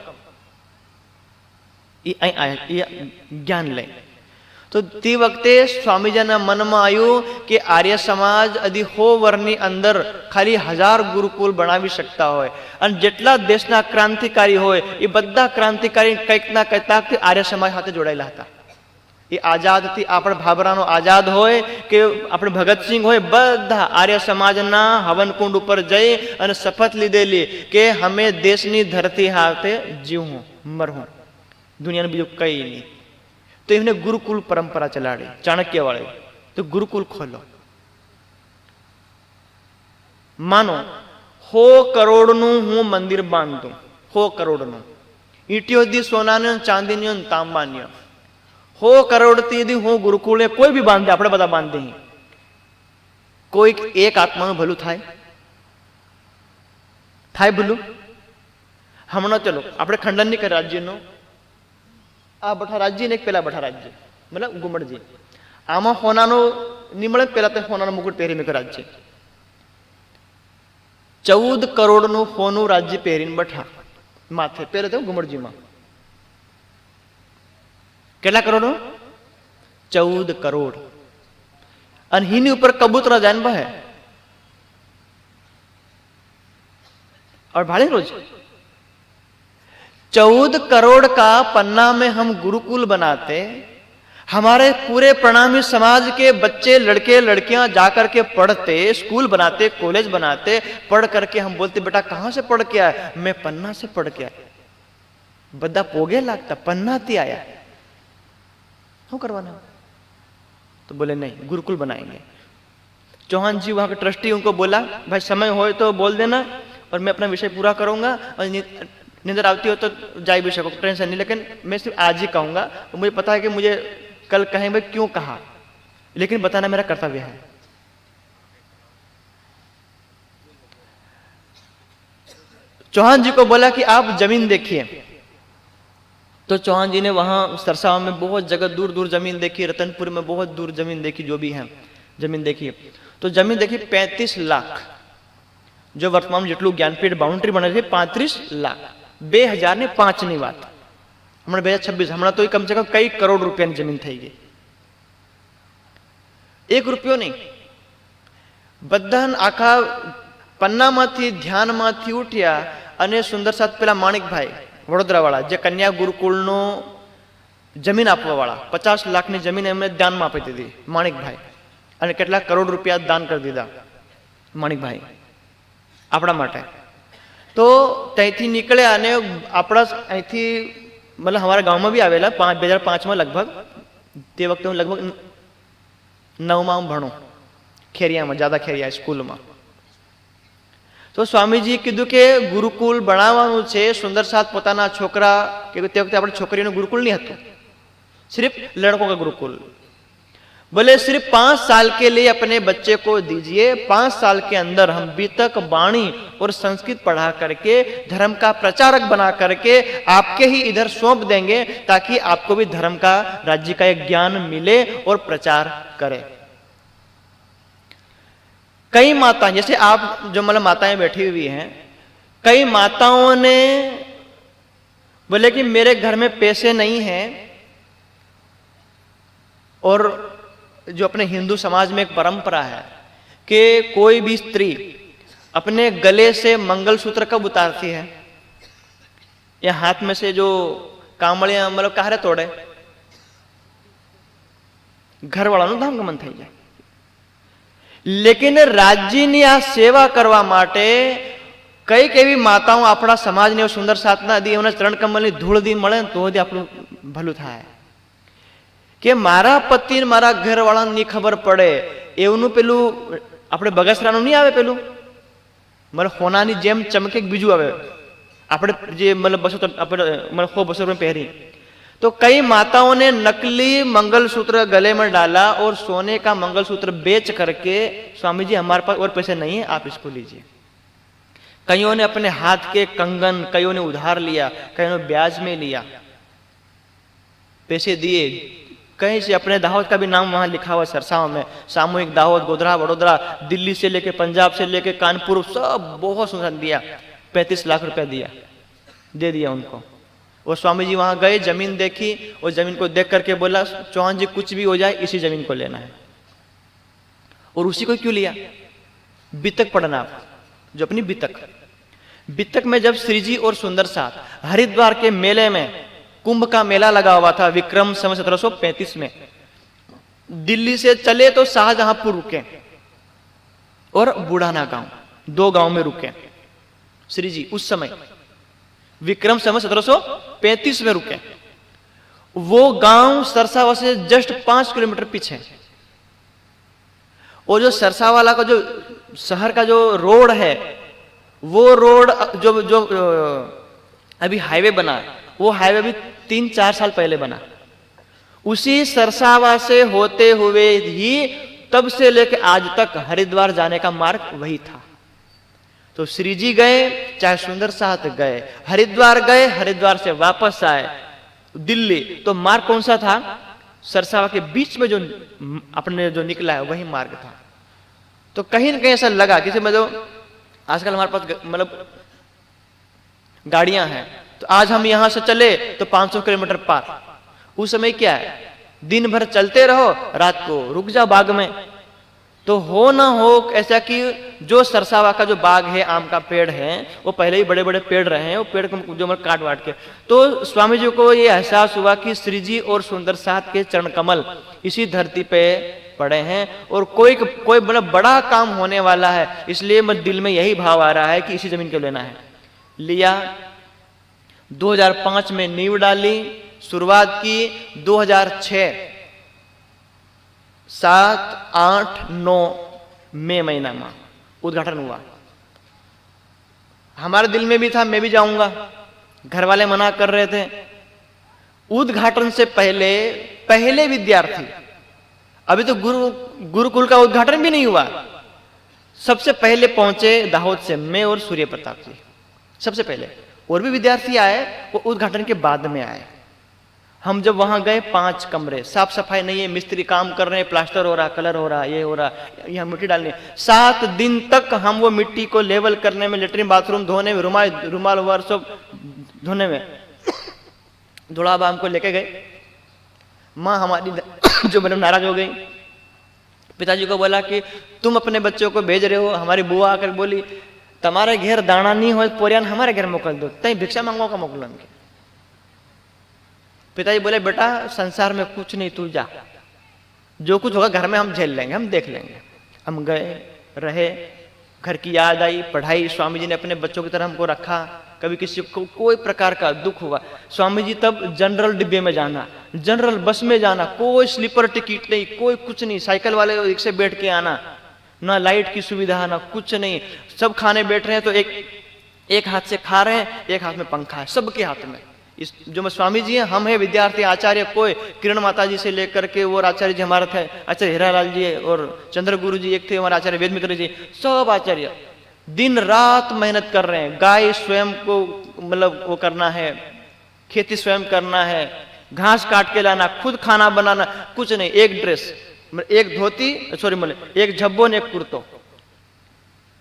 Speaker 1: એ અહીં જ્ઞાન લે. તો તે વખતે સ્વામીજીના મનમાં આવ્યું કે આર્ય સમાજ અધી 100 વર્ષની અંદર ખાલી 1000 ગુરુકુલ બનાવી શકતા હોય અને જેટલા દેશના ક્રાંતિકારી હોય એ બધા ક્રાંતિકારી કંઈક ના કંઈક આર્ય સમાજ સાથે જોડાયેલા હતા. એ આઝાદથી આપણે ભાભરાનો આઝાદ હોય કે આપણે ભગતસિંહ હોય, બધા આર્ય સમાજના હવનકુંડ ઉપર જઈ અને શપથ લીધેલી કે અમે દેશની ધરતી હાથે જીવું મરવું, દુનિયાનું બીજું કઈ નહીં. તો એમને ગુરુકુલ પરંપરા ચલાડી ચાણક્ય વાળે. તો ગુરુકુલ ખોલો. માનો 100 કરોડનું હું મંદિર બાંધું, 100 કરોડનું ઈટીઓથી સોનાને, ચાંદીને, તાંબાને 100 કરોડથી હું ગુરુકુળે કોઈ બી બાંધે, આપણે બધા બાંધી, કોઈક એક આત્માનું ભલું થાય? થાય ભલું? હમણાં ચલો આપણે ખંડન નહીં કરે રાજ્યનો. આ બઠા રાજ્ય ને એક પેલા બઠા રાજ્ય મતલબ ગુમડજી, આમાં હોનાનો નિમળે પેલા તો હોનાનો મુકુટ પહેરી મેં રાજ્ય 14 કરોડનું હોનું રાજ્ય પહેરીને બઠા માથે પહેરે તો ગુમડજીમાં. કેટલા કરોડનું? 14 કરોડ. અને હિની ઉપર કબૂતર જાન બહે और भाड़े रोज 14 करोड़ का पन्ना में हम गुरुकुल बनाते, हमारे पूरे प्रणामी समाज के बच्चे लड़के लड़कियां जाकर के पढ़ते, स्कूल बनाते, कॉलेज बनाते, पढ़ करके हम बोलते बेटा कहां से पढ़ के आया? मैं पन्ना से पढ़ के आया. बद्दा पोगे लगता पन्ना थी आया, શું करवाना? तो बोले नहीं गुरुकुल बनाएंगे. चौहान जी वहां के ट्रस्टी उनको बोला भाई समय हो तो बोल देना और मैं अपना विषय पूरा करूंगा, और नींदर आती हो तो जा भी सको, टेंशन नहीं, लेकिन मैं सिर्फ आज ही कहूंगा. मुझे पता है कि मुझे कल कहें भाई क्यों कहा, लेकिन बताना मेरा कर्तव्य है. चौहान जी को बोला कि आप जमीन देखिए. तो चौहान जी ने वहां सरसावा में बहुत जगह दूर दूर जमीन देखी, रतनपुर में बहुत दूर जमीन देखी, जो भी है जमीन देखी. तो जमीन देखी 35 लाख, जो वर्तमान જેટલું જ્ઞાનપીઠ બાઉન્ડ્રી બને છે 35 લાખ. 2005 ની વાત, હમણાં 2026, હમણાં તો કમ સે કમ કઈ કરોડ રૂપિયાની જમીન થઈ ગઈ. 1 રૂપિયો નહીં, બધા આખા પન્નામાંથી ધ્યાનમાંથી ઉઠ્યા અને સુંદર સાથ પેલા માણિકભાઈ વડોદરા વાળા જે કન્યા ગુરુકુળનો જમીન આપવા વાળા 50 લાખની જમીન એમને દાનમાં આપી દીધી માણિકભાઈ, અને કેટલા કરોડ રૂપિયા દાન કરી દીધા માણિકભાઈ આપણા માટે. તો ત્યાંથી નીકળ્યા અને આપણા અહીંથી મતલબ અમારા ગામમાં બી આવેલા 2005માં લગભગ. તે વખતે હું લગભગ 9માં ભણું ખેરિયામાં, જાદા ખેરિયા સ્કૂલમાં. તો સ્વામીજી કીધું કે ગુરુકુલ બનાવવાનું છે સુંદર સાથ પોતાના છોકરા કે તે વખતે આપણે છોકરીઓનું ગુરુકુલ નહીં હતું, सिर्फ लड़कों का गुरुकुल। बोले सिर्फ 5 साल के लिए अपने बच्चे को दीजिए, 5 साल के अंदर हम बीतक वाणी और संस्कृत पढ़ा करके धर्म का प्रचारक बना करके आपके ही इधर सौंप देंगे, ताकि आपको भी धर्म का, राज्य का एक ज्ञान मिले और प्रचार करे। कई माता, जैसे आप जो मतलब माताएं बैठी हुई हैं, कई माताओं ने बोले कि मेरे घर में पैसे नहीं हैं, और जो अपने हिंदू समाज में एक परंपरा है कि कोई भी स्त्री अपने गले से मंगलसूत्र कब उतारती है, या हाथ में से जो कामड़िया मतलब काहरे तोड़े घर वाला धामगमन થઈ જાય। लेकिन राज्यની આ સેવા કરવા માટે કઈ કેવી માતાઓ આપણા સમાજને સુંદર સાધના દી, એમના ચરણ કમલની ધૂળ દી મળે તો જ આપણું ભલું થાય। કે મારા પતિ મારા ઘરવાળાને ખબર પડે એવનું પેલું આપણે બગસરાનું નહીં આવે, પેલું મતલબ હોનાની જેમ ચમકે બીજું આવે, આપણે જે મતલબ 200 આપણે મતલબ 100-200 रुपये पहरी। तो कई माताओं ने नकली मंगलसूत्र गले में डाला और सोने का मंगलसूत्र बेच करके, स्वामी जी हमारे पास और पैसे नहीं है, आप इसको लीजिए। कईयों ने अपने हाथ के कंगन, कईयों ने उधार लिया, कईयों ने ब्याज में लिया, पैसे दिए। कहीं से अपने दावत का भी नाम वहां लिखा हुआ सरसाव में, सामूहिक दावत गोधरा वडोदरा, दिल्ली से लेके पंजाब से लेके कानपुर, सब बहुत सुंदर दिया। 35 लाख रुपया दिया, दे दिया उनको। और स्वामी जी वहां गए, जमीन देखी और जमीन को देख करके बोला चौहान जी कुछ भी हो जाए इसी जमीन को लेना है। और उसी को क्यों लिया? बीतक पढ़ना, जो अपनी बीतक, बीतक में जब श्री जी और सुंदर साथ हरिद्वार के मेले में, कुंभ का मेला लगा हुआ था विक्रम संवत 1735 में, दिल्ली से चले तो शाहजहांपुर रुके और बुढ़ाना गांव, 2 गांव में रुके श्री जी। उस समय विक्रम संवत 1735 में रुके। वो गांव सरसावा से जस्ट 5 किलोमीटर पीछे। और जो सरसावाला का जो शहर का जो रोड है, वो रोड जो जो अभी हाईवे बना, वो हाईवे भी 3-4 साल पहले बना। उसी सरसावा से होते हुए ही तब से लेकर आज तक हरिद्वार जाने का मार्ग वही था। तो श्री जी गए, चाहे सुंदर साथ गए, हरिद्वार गए, हरिद्वार से वापस आए दिल्ली, तो मार्ग कौन सा था? सरसावा के बीच में जो अपने जो निकला है वही मार्ग था। तो कहीं न कहीं ऐसा लगा, किसी में जो आजकल हमारे पास मतलब गाड़ियां हैं, तो आज हम यहां से चले तो 500 किलोमीटर पार। उस समय क्या है, दिन भर चलते रहो, रात को रुक जाओ बाग में। तो हो ना हो ऐसा कि जो सरसावा का जो बाग है, आम का पेड़ है, वो पहले ही बड़े बड़े पेड़ रहे हैं, वो पेड़ को जो मतलब काट वाट के, तो स्वामी जी को ये एहसास हुआ कि श्री जी और सुंदर साथ के चरण कमल इसी धरती पे पड़े हैं और कोई मतलब बड़ा काम होने वाला है। इसलिए मेरे दिल में यही भाव आ रहा है कि इसी जमीन को लेना है। लिया, 2005 में नींव डाली, शुरुआत की 2006 7, 8, 9 मई महीना में उद्घाटन हुआ। हमारे दिल में भी था मैं भी जाऊंगा, घर वाले मना कर रहे थे। उद्घाटन से पहले विद्यार्थी, अभी तो गुरुकुल का उद्घाटन भी नहीं हुआ, सबसे पहले पहुंचे दाहोद से मैं और सूर्य प्रताप जी, सबसे पहले। और भी विद्यार्थी आए, वो उद्घाटन के बाद में आए। हम जब वहां गए, 5 कमरे, साफ सफाई नहीं है, मिस्त्री काम कर रहे हैं, प्लास्टर हो रहा, कलर हो रहा, ये हो रहा, यहाँ मिट्टी डालनी। 7 दिन तक हम वो मिट्टी को लेवल करने में, लेटरिन बाथरूम धोने में, रुमाल वगैरह सब धोने में, धुलाबा हमको लेके गए। माँ हमारी जो मतलब नाराज हो गई, पिताजी को बोला कि तुम अपने बच्चों को भेज रहे हो। हमारी बुआ आकर बोली तुम्हारे घर दाना नहीं हो, पोरियान हमारे घर मोकल दो, तई भिक्षा मांगो का मोकलन के। पिताजी बोले बेटा संसार में कुछ नहीं, तू जा, जो कुछ होगा घर में हम झेल लेंगे, हम देख लेंगे। हम गए, रहे, घर की याद आई, पढ़ाई। स्वामी जी ने अपने बच्चों की तरह हमको रखा। कभी किसी को कोई प्रकार का दुख हुआ, स्वामी जी तब जनरल डिब्बे में जाना, जनरल बस में जाना, कोई स्लीपर टिकट नहीं, कोई कुछ नहीं, साइकिल वाले रिक्शे बैठ के आना, ना लाइट की सुविधा, ना कुछ नहीं। सब खाने बैठ रहे हैं तो एक हाथ से खा रहे हैं, एक हाथ में पंखा है सबके हाथ में। इस जो स्वामी जी हैं, हम हैं विद्यार्थी, आचार्य कोई, किरण माता जी से लेकर के और आचार्य जी हमारे थे, आचार्य हीरालाल जी और चंद्र गुरु जी एक थे, हमारे आचार्य वेद मित्र जी, सब आचार्य दिन रात मेहनत कर रहे हैं। गाय स्वयं को मतलब वो करना है, खेती स्वयं करना है, घास काट के लाना, खुद खाना बनाना, कुछ नहीं। एक ड्रेस, एक धोती, सॉरी मतलब एक झब्बो ने एक कुर्तो।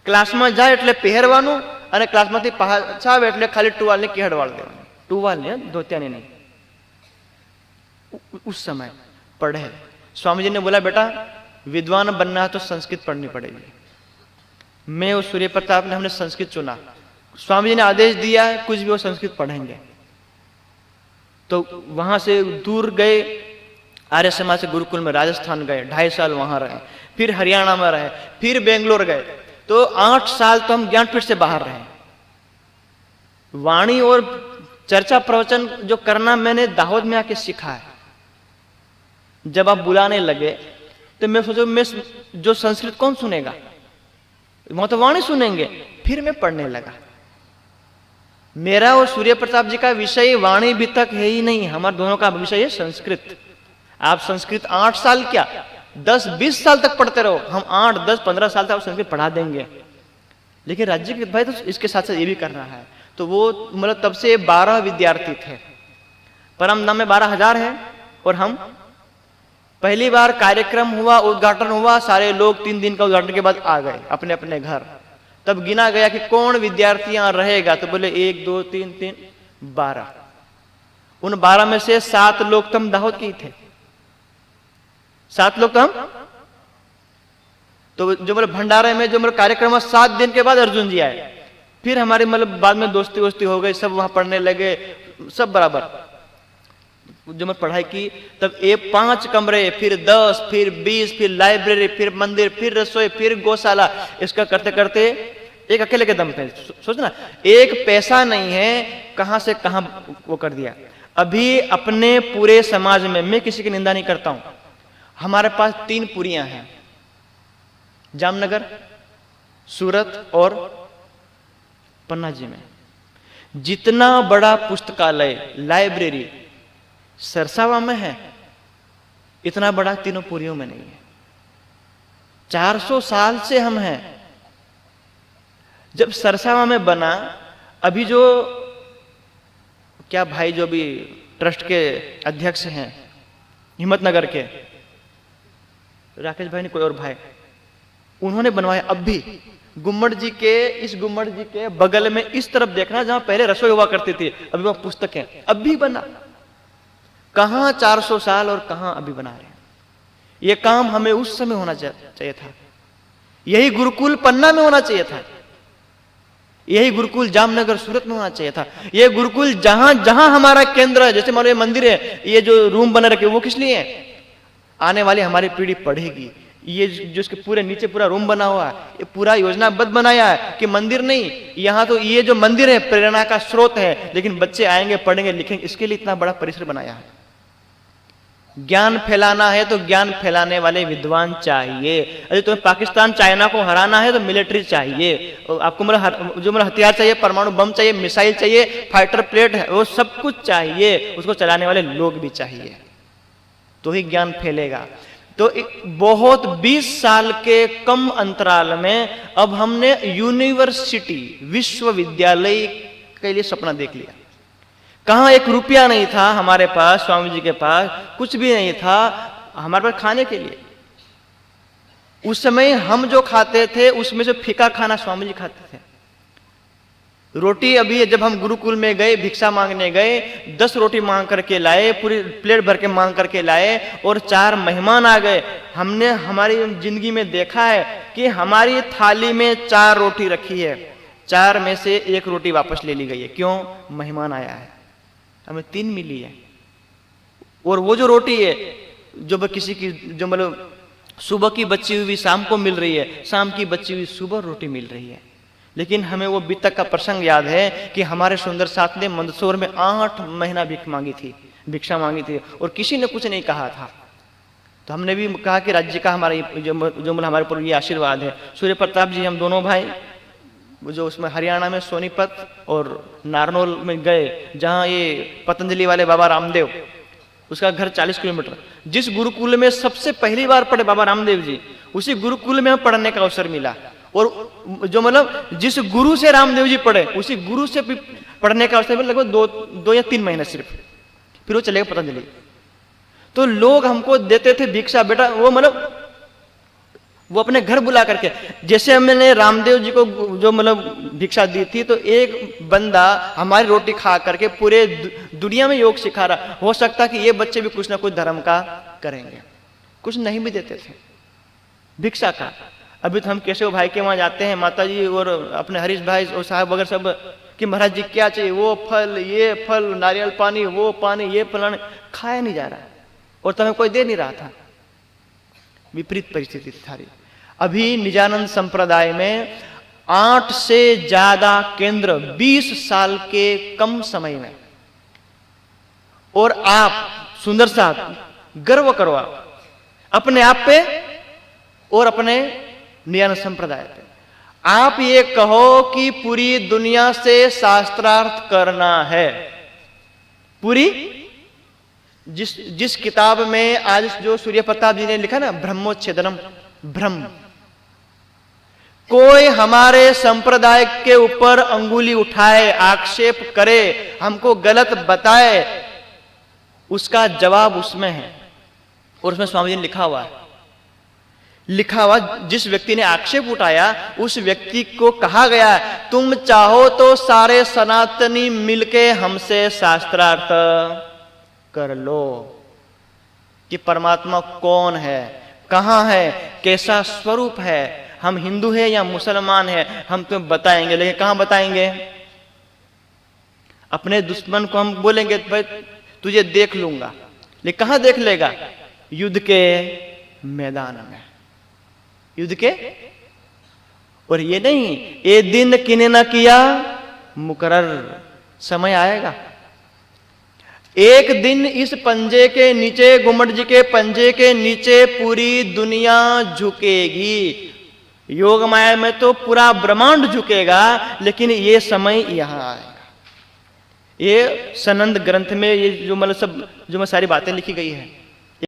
Speaker 1: ક્લાસમાં જાય એટલે પહેરવાનું અને ક્લાસમાંથી પાછા આવે એટલે ખાલી ટુવાલને કેહડવાળ દેવાનું, टुवाल धोतिया नहीं। उस समय पढ़े। स्वामी जी ने बोला बेटा विद्वान बनना है तो संस्कृत पढ़नी पड़ेगी। मैं और सूर्य प्रताप ने हमने संस्कृत चुना। स्वामी जी ने आदेश दिया है कुछ भी वो संस्कृत पढ़ेंगे। तो वहां से दूर गए, आर्य समाज से गुरुकुल में राजस्थान गए, 2.5 साल वहां रहे, फिर हरियाणा में रहे, फिर बेंगलोर गए, तो 8 साल तो हम ज्ञानपीठ से बाहर रहे। वाणी और चर्चा प्रवचन जो करना मैंने दाहोद में आके सीखा है। जब आप बुलाने लगे तो मैं सोचा मैं जो संस्कृत कौन सुनेगा, वहां तो वाणी सुनेंगे। फिर मैं पढ़ने लगा। मेरा और सूर्य प्रताप जी का विषय वाणी भी तक है ही नहीं, हमारे दोनों का विषय है संस्कृत। आप संस्कृत 8 साल क्या 10-20 साल तक पढ़ते रहो, हम 8, 10, 15 साल तक आप संस्कृत पढ़ा देंगे। लेकिन राज्य के भाई तो इसके साथ साथ ये भी करना है। तो वो मतलब तब से 12 विद्यार्थी थे। परमधाम में 12,000 है और हम पहली बार कार्यक्रम हुआ, उद्घाटन हुआ, सारे लोग 3 दिन का उद्घाटन के बाद आ गए अपने अपने घर। तब गिना गया कि कौन विद्यार्थी यहां रहेगा, तो बोले 1, 2, 3, 12। उन 12 में से 7 लोग तो हम दाहोद के ही थे, 7 लोग तो हम। तो जो मतलब भंडारे में जो मतलब कार्यक्रम हुआ 7 दिन के बाद अर्जुन जी आए। फिर हमारे मतलब बाद में दोस्ती वोस्ती हो गई, सब वहां पढ़ने लगे, सब बराबर जो मैं पढ़ाई की। तब 5 कमरे, फिर 10, फिर 20, फिर लाइब्रेरी, फिर मंदिर, फिर रसोई, फिर गौशाला। इसका करते करते एक अकेले के दम पे सोचना, एक पैसा नहीं है, कहां से कहां वो कर दिया। अभी अपने पूरे समाज में, मैं किसी की निंदा नहीं करता हूं, हमारे पास 3 पुरियां हैं, जामनगर, सूरत और पन्ना जी में। जितना बड़ा पुस्तकालय लाइब्रेरी सरसावा में है, इतना बड़ा तीनों पुरियों में नहीं है। 400 साल से हम हैं। जब सरसावा में बना, अभी जो क्या भाई जो भी ट्रस्ट के अध्यक्ष हैं हिम्मतनगर के, राकेश भाई ने कोई और भाई, उन्होंने बनवाया। अब भी गुम्मट जी के, इस गुम्मट जी के बगल में इस तरफ देखना जहां पहले रसोई हुआ करती थी, अभी वहां पुस्तकें, अब भी बना। कहां 400 साल और कहां अभी बना रहे हैं। यह काम हमें उस समय होना चाहिए था। यही गुरुकुल पन्ना में होना चाहिए था, यही गुरुकुल जामनगर सूरत में होना चाहिए था। यह गुरुकुल जहां जहां हमारा केंद्र है, जैसे मान लो ये मंदिर है, ये जो रूम बना रखे वो किस लिए है, आने वाली हमारी पीढ़ी पढ़ेगी। ये जो इसके पूरे नीचे पूरा रूम बना हुआ है, ये पूरा योजनाबद्ध बनाया है कि मंदिर नहीं, यहां तो ये जो मंदिर है प्रेरणा का स्रोत है, लेकिन बच्चे आएंगे पढ़ेंगे लिखेंगे, इसके लिए इतना बड़ा परिसर बनाया है। ज्ञान फैलाना है तो ज्ञान फैलाने वाले विद्वान चाहिए। अरे तुम्हें पाकिस्तान चाइना को हराना है तो मिलिट्री चाहिए, आपको मतलब जो मतलब हथियार चाहिए, परमाणु बम चाहिए, मिसाइल चाहिए, फाइटर प्लेट है, वो सब कुछ चाहिए, उसको चलाने वाले लोग भी चाहिए, तो ही ज्ञान फैलेगा। तो बहुत 20 साल के कम अंतराल में अब हमने यूनिवर्सिटी, विश्वविद्यालय के लिए सपना देख लिया। कहां 1 रुपया नहीं था हमारे पास, स्वामी जी के पास कुछ भी नहीं था हमारे पास खाने के लिए। उस समय हम जो खाते थे उसमें से फीका खाना स्वामी जी खाते थे। रोटी अभी जब हम गुरुकुल में गए, भिक्षा मांगने गए, 10 रोटी मांग करके लाए, पूरी प्लेट भर के मांग करके लाए, और 4 मेहमान आ गए। हमने हमारी जिंदगी में देखा है कि हमारी थाली में 4 रोटी रखी है, 4 में से 1 रोटी वापस ले ली गई है। क्यों? मेहमान आया है, हमें 3 मिली है। और वो जो रोटी है जो किसी की जो मतलब सुबह की बची हुई शाम को मिल रही है, शाम की बची हुई सुबह रोटी मिल रही है। लेकिन हमें वो बीतक का प्रसंग याद है कि हमारे सुंदर साथ ने मंदसौर में 8 महीना भिक्षा मांगी थी और किसी ने कुछ नहीं कहा था। तो हमने भी कहा कि राज्य का हमारा जो हमारे ऊपर ये आशीर्वाद है। सूर्य प्रताप जी हम दोनों भाई जो उसमें हरियाणा में सोनीपत और नारनौल में गए, जहाँ ये पतंजलि वाले बाबा रामदेव, उसका घर 40 किलोमीटर, जिस गुरुकुल में सबसे पहली बार पढ़े बाबा रामदेव जी, उसी गुरुकुल में पढ़ने का अवसर मिला। और जो मतलब जिस गुरु से रामदेव जी पढ़े, उसी गुरु से भी पढ़ने का अवसर मिला, लगभग 2 या 3 महीने सिर्फ, फिर वो चले गए पतंजलि। तो लोग हमको देते थे भिक्षा, बेटा वो मतलब वो अपने घर बुला करके, जैसे मैंने रामदेव जी को जो मतलब भिक्षा दी थी, तो एक बंदा हमारी रोटी खा करके पूरे दुनिया में योग सिखा रहा। हो सकता कि ये बच्चे भी कुछ ना कुछ धर्म का करेंगे। कुछ नहीं भी देते थे भिक्षा का। अभी तो हम केशव भाई के वहां जाते हैं, माता जी और अपने हरीश भाई और साहब वगैरह सब कि महाराज जी क्या चाहिए, वो फल, ये फल, नारियल पानी, वो पानी, ये फलाने, खाया नहीं जा रहा और तुम्हें कोई दे नहीं रहा था। विपरीत परिस्थिति थी। अभी निजानंद संप्रदाय में 8 से ज्यादा केंद्र 20 साल के कम समय में, और आप सुंदर साहब गर्व करो आप अपने आप पे और अपने निजानंद संप्रदाय पे। आप ये कहो कि पूरी दुनिया से शास्त्रार्थ करना है। पूरी जिस किताब में आज जो सूर्य प्रताप जी ने लिखा ना, ब्रह्मोच्छेदनम, ब्रह्म, कोई हमारे संप्रदाय के ऊपर अंगुली उठाए, आक्षेप करे, हमको गलत बताए, उसका जवाब उसमें है। और उसमें स्वामी जी ने लिखा हुआ जिस व्यक्ति ने आक्षेप उठाया उस व्यक्ति को कहा गया, तुम चाहो तो सारे सनातनी मिलके हमसे शास्त्रार्थ कर लो कि परमात्मा कौन है, कहां है, कैसा स्वरूप है, हम हिंदू है या मुसलमान है, हम तुम्हें बताएंगे। लेकिन कहां बताएंगे? अपने दुश्मन को हम बोलेंगे भाई तुझे देख लूंगा, लेकिन कहां देख लेगा? युद्ध के मैदान में, युद्ध के। और ये नहीं ये दिन किने ना किया मुकर्रर, समय आएगा एक दिन इस पंजे के नीचे, गुम्मट जी के पंजे के नीचे पूरी दुनिया झुकेगी। योग माया में तो पूरा ब्रह्मांड झुकेगा, लेकिन ये समय यहां आएगा। ये सनंद ग्रंथ में ये जो मतलब सब जो मैं सारी बातें लिखी गई है,